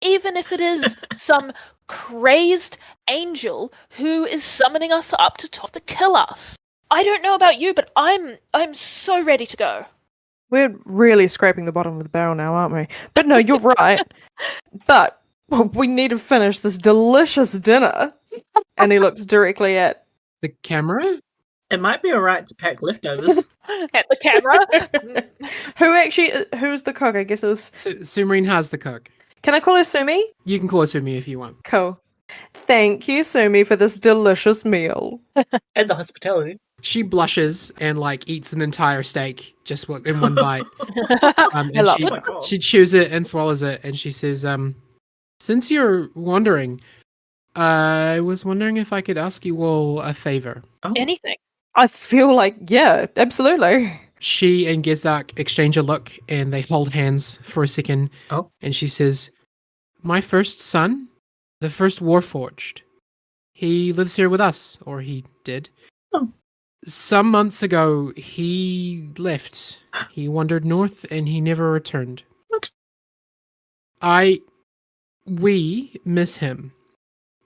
even if it is some crazed angel who is summoning us up to Toth to kill us. I don't know about you, but I'm so ready to go. We're really scraping the bottom of the barrel now, aren't we? But no, you're right. But we need to finish this delicious dinner. And he looks directly at The camera? It might be alright to pack leftovers. At the camera. who's the cook? I guess it was... Sumarine has the cook. Can I call her Sumi? You can call her Sumi if you want. Cool. Thank you, Sumi, for this delicious meal. And the hospitality. She blushes and eats an entire steak just in one bite. And I love it. she chews it and swallows it, and she says, "Since you're wandering, I was wondering if I could ask you all a favor." Oh. Anything. I feel like, yeah, absolutely. She and Gizdak exchange a look, and they hold hands for a second. Oh. And she says, "My first son, the first Warforged, he lives here with us, or he did. Oh. Some months ago, he left. He wandered north, and he never returned. What? We miss him.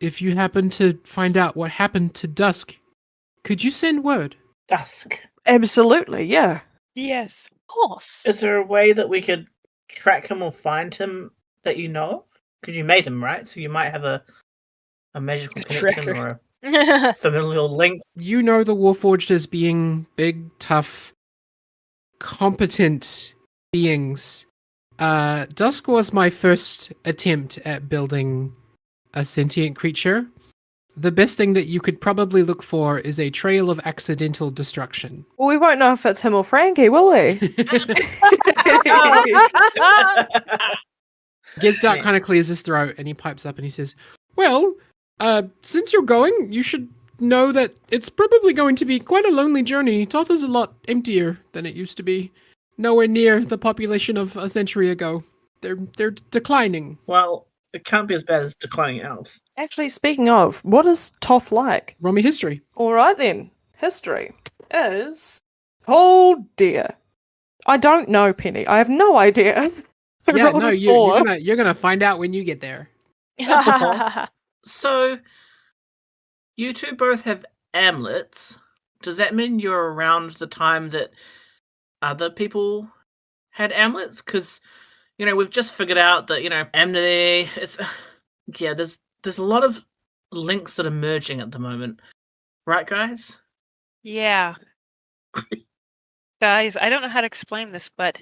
If you happen to find out what happened to Dusk, could you send word?" Dusk. Absolutely, yeah. Yes. Of course. Is there a way that we could track him or find him that you know of? Because you made him, right? So you might have a magical A connection tracker. or a familial link. You know the Warforged as being big, tough, competent beings. Dusk was my first attempt at building a sentient creature. The best thing that you could probably look for is a trail of accidental destruction. Well, we won't know if it's him or Frankie, will we? Gizdark kind of clears his throat and he pipes up and he says, "Well, since you're going, you should know that it's probably going to be quite a lonely journey. Toth is a lot emptier than it used to be. Nowhere near the population of a century ago. They're declining." Well, it can't be as bad as declining elves. Actually, speaking of, what is Toth like? Roll me history. All right then. History is... Oh dear. I don't know, Penny. I have no idea. I Yeah, rolled no, a you're 4. you're gonna find out when you get there. So, you two both have amulets. Does that mean you're around the time that other people had amulets? Because, we've just figured out that, Amnetie, there's a lot of links that are merging at the moment. Right, guys? Yeah. Guys, I don't know how to explain this, but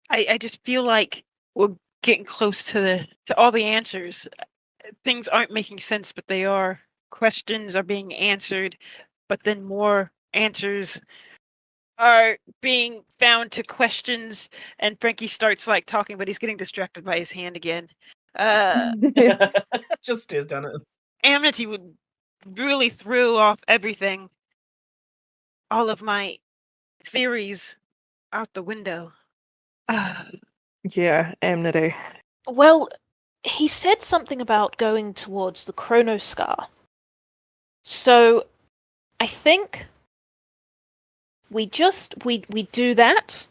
I just feel like we're getting close to all the answers. Things aren't making sense, but they are. Questions are being answered, but then more answers are being found to questions, and Frankie starts talking, but he's getting distracted by his hand again. Just stares down at him. Amnetie would really threw off everything. All of my theories out the window. Yeah, Amnetie. Well, he said something about going towards the Chronos Scar. So, I think we do that.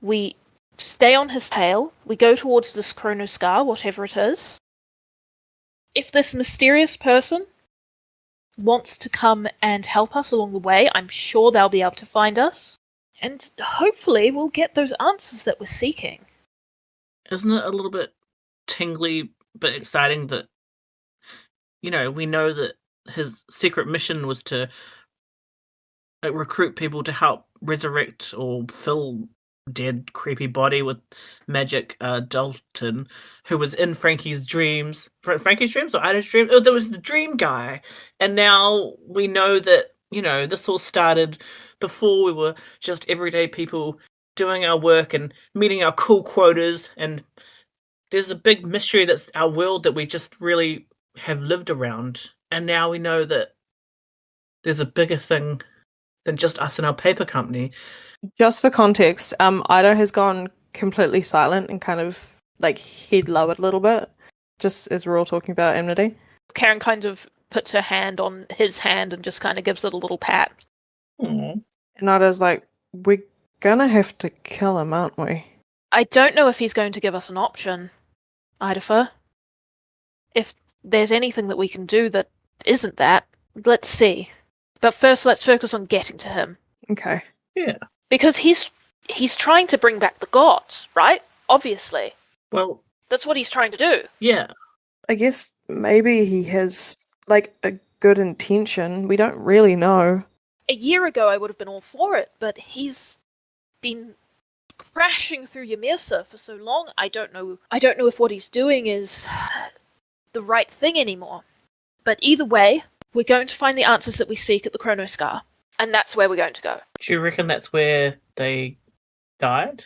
We stay on his tail. We go towards this Chronos Scar, whatever it is. If this mysterious person wants to come and help us along the way, I'm sure they'll be able to find us. And hopefully we'll get those answers that we're seeking. Isn't it a little bit tingly but exciting that, we know that his secret mission was to recruit people to help resurrect or fill dead, creepy body with magic. Dalton, who was in Frankie's dreams. Frankie's dreams or Ida's dreams? Oh, there was the dream guy. And now we know that, this all started before we were just everyday people doing our work and meeting our cool quotas. And there's a big mystery that's our world that we just really have lived around. And now we know that there's a bigger thing than just us and our paper company. Just for context, Ida has gone completely silent and kind of head lowered a little bit, just as we're all talking about Amnetie. Karen kind of puts her hand on his hand and just kind of gives it a little pat. Aww. And Ida's like, we're gonna have to kill him, aren't we? I don't know if he's going to give us an option, Idafer. If there's anything that we can do that isn't that, let's see. But first, let's focus on getting to him. Okay. Yeah. Because he's trying to bring back the gods, right? Obviously. Well, that's what he's trying to do. Yeah. I guess maybe he has, a good intention. We don't really know. A year ago, I would have been all for it, but he's been crashing through Yamirsa for so long. I don't know if what he's doing is the right thing anymore. But either way, we're going to find the answers that we seek at the Chronos Scar, and that's where we're going to go. Do you reckon that's where they died?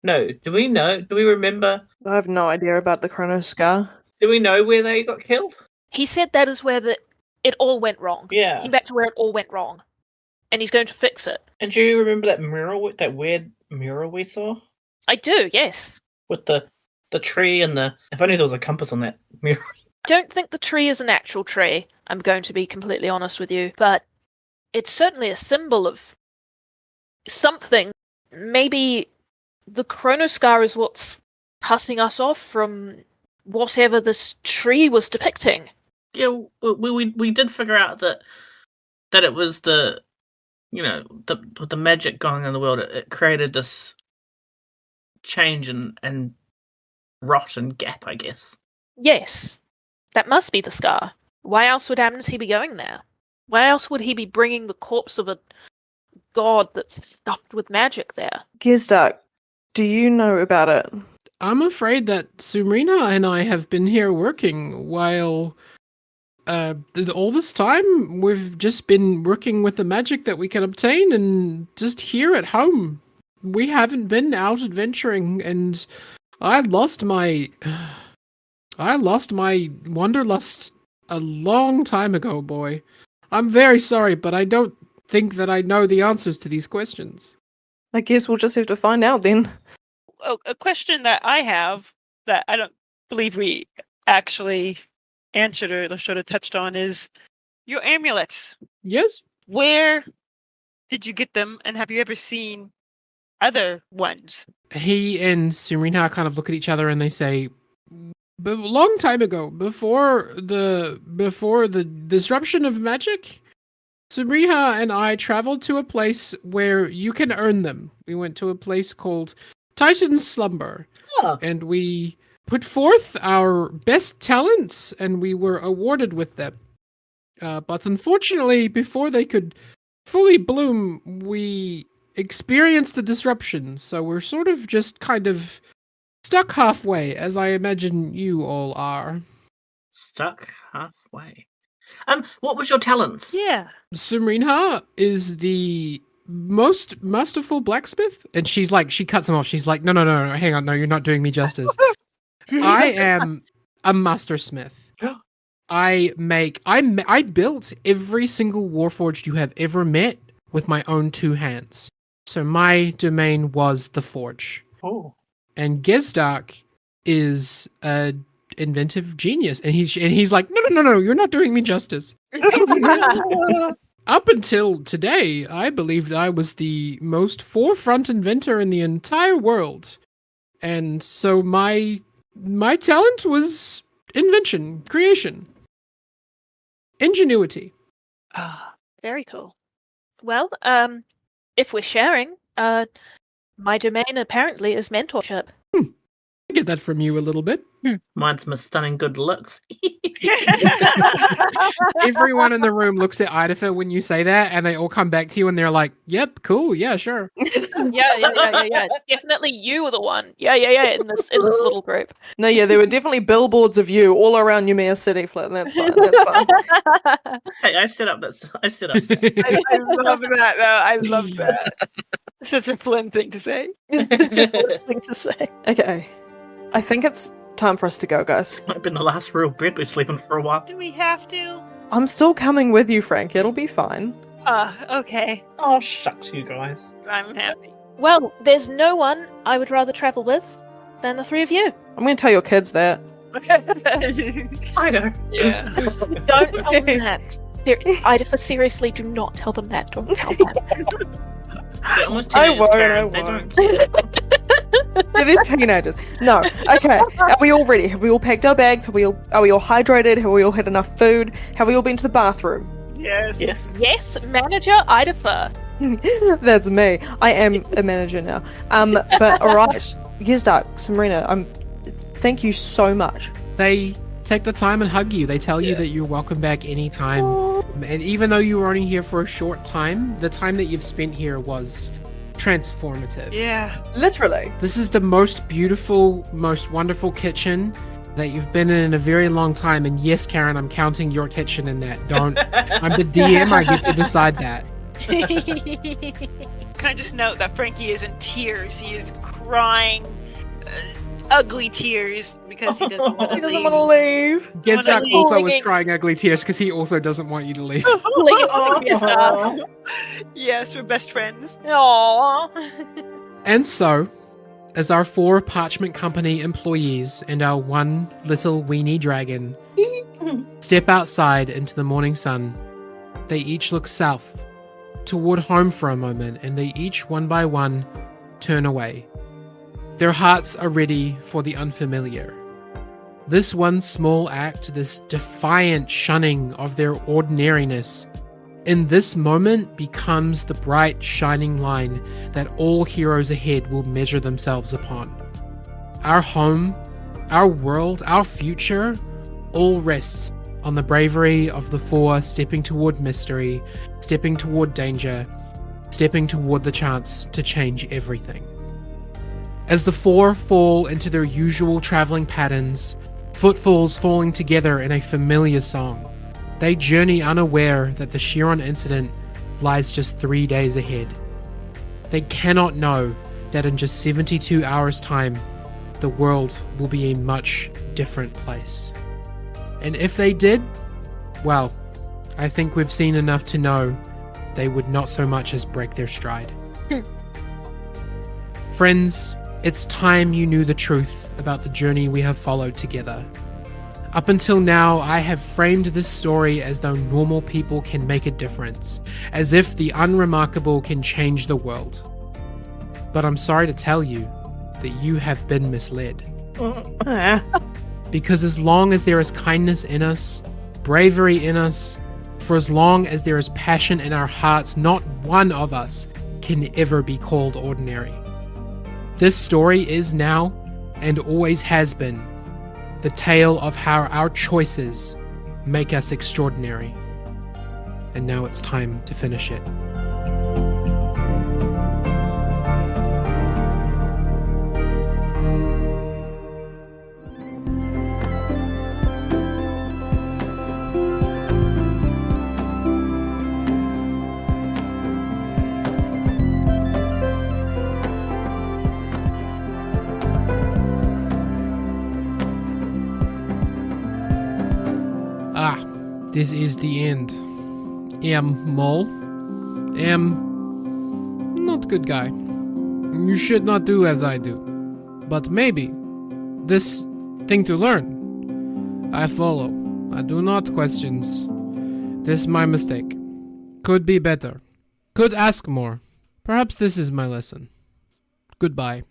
No. Do we know? Do we remember? I have no idea about the Chronos Scar. Do we know where they got killed? He said that is where it all went wrong. Yeah. He back to where it all went wrong, and he's going to fix it. And do you remember that mirror, that weird mirror we saw? I do, yes. With the tree and if only there was a compass on that mirror. I don't think the tree is an actual tree, I'm going to be completely honest with you, but it's certainly a symbol of something. Maybe the Chronos Scar is what's cutting us off from whatever this tree was depicting. Yeah, we did figure out that it was with the magic going on in the world, it created this change and rot and gap, I guess. Yes. That must be the scar. Why else would Amnetie be going there? Why else would he be bringing the corpse of a god that's stuffed with magic there? Gizdark, do you know about it? I'm afraid that Sumrina and I have been here working while all this time we've just been working with the magic that we can obtain and just here at home. We haven't been out adventuring, and I lost my wanderlust a long time ago, boy. I'm very sorry, but I don't think that I know the answers to these questions. I guess we'll just have to find out then. Oh, a question that I have that I don't believe we actually answered or sort of touched on is your amulets. Yes? Where did you get them, and have you ever seen other ones? He and Sumrina kind of look at each other and they say, a long time ago, before the disruption of magic, Sumriha and I traveled to a place where you can earn them. We went to a place called Titan's Slumber, and we put forth our best talents, and we were awarded with them. But unfortunately, before they could fully bloom, we experienced the disruption, so we're sort of just kind of stuck halfway, as I imagine you all are. Stuck halfway. What was your talents? Yeah. Sumrinha is the most masterful blacksmith, and she cuts him off. She's like, no, hang on, no, you're not doing me justice. I am a mastersmith. I built every single warforged you have ever met with my own two hands. So my domain was the forge. Oh. And Gizdark is a inventive genius, and he's like, no, you're not doing me justice. Up until today, I believed I was the most forefront inventor in the entire world, and so my talent was invention, creation. Ingenuity. Ah, very cool. Well, if we're sharing, my domain apparently is mentorship. I get that from you a little bit. Mine's my stunning good looks. Everyone in the room looks at Idafer when you say that, and they all come back to you and they're like, yep, cool, yeah, sure. Yeah. Definitely you were the one. Yeah. In this little group. No, yeah, there were definitely billboards of you all around Umea City, Flynn. That's fine. That's fine. Hey, I stood up. I stood up. I love that, though. I love that. Such a Flynn thing to say. Thing to say. Okay. I think it's time for us to go, guys. Might have been the last real bed we're sleeping for a while. Do we have to? I'm still coming with you, Frank. It'll be fine. Okay. Oh, shucks, you guys. I'm happy. Well, there's no one I would rather travel with than the three of you. I'm going to tell your kids that. I know. Yeah. Don't tell them that. Idafer, seriously, do not tell them that. Don't tell them. They're almost I teenagers, won't, Karen. I They won't. don't. Yeah, they're teenagers. No. Okay. Are we all ready? Have we all packed our bags? Are we all hydrated? Have we all had enough food? Have we all been to the bathroom? Yes. Yes. Yes, manager Idafer. That's me. I am a manager now. But all right. Yizdak, Samarina, thank you so much. They take the time and hug you. They tell you that you're welcome back anytime. And even though you were only here for a short time, the time that you've spent here was transformative. Yeah. Literally. This is the most beautiful, most wonderful kitchen that you've been in a very long time. And yes, Karen, I'm counting your kitchen in that. Don't. I'm the DM. I get to decide that. Can I just note that Frankie is in tears? He is crying ugly tears because he doesn't want to He doesn't want to leave. Gezak leave. also was Leaving. crying ugly tears because he also doesn't want you to leave. Yes, we're best friends. Aww. And so, as our 4 Parchment Company employees and our 1 little weenie dragon step outside into the morning sun, they each look south, toward home for a moment, and they each, one by one, turn away. Their hearts are ready for the unfamiliar. This one small act, this defiant shunning of their ordinariness, in this moment becomes the bright, shining line that all heroes ahead will measure themselves upon. Our home, our world, our future, all rests on the bravery of the 4 stepping toward mystery, stepping toward danger, stepping toward the chance to change everything. As the 4 fall into their usual traveling patterns, footfalls falling together in a familiar song, they journey unaware that the Chiron incident lies just 3 days ahead. They cannot know that in just 72 hours' time, the world will be a much different place. And if they did, well, I think we've seen enough to know they would not so much as break their stride. Friends, it's time you knew the truth about the journey we have followed together. Up until now, I have framed this story as though normal people can make a difference, as if the unremarkable can change the world. But I'm sorry to tell you that you have been misled. Because as long as there is kindness in us, bravery in us, for as long as there is passion in our hearts, not one of us can ever be called ordinary. This story is now, and always has been, the tale of how our choices make us extraordinary. And now it's time to finish it. This is the end. Mole. Not good guy. You should not do as I do. But maybe this thing to learn. I follow. I do not questions. This my mistake. Could be better. Could ask more. Perhaps this is my lesson. Goodbye.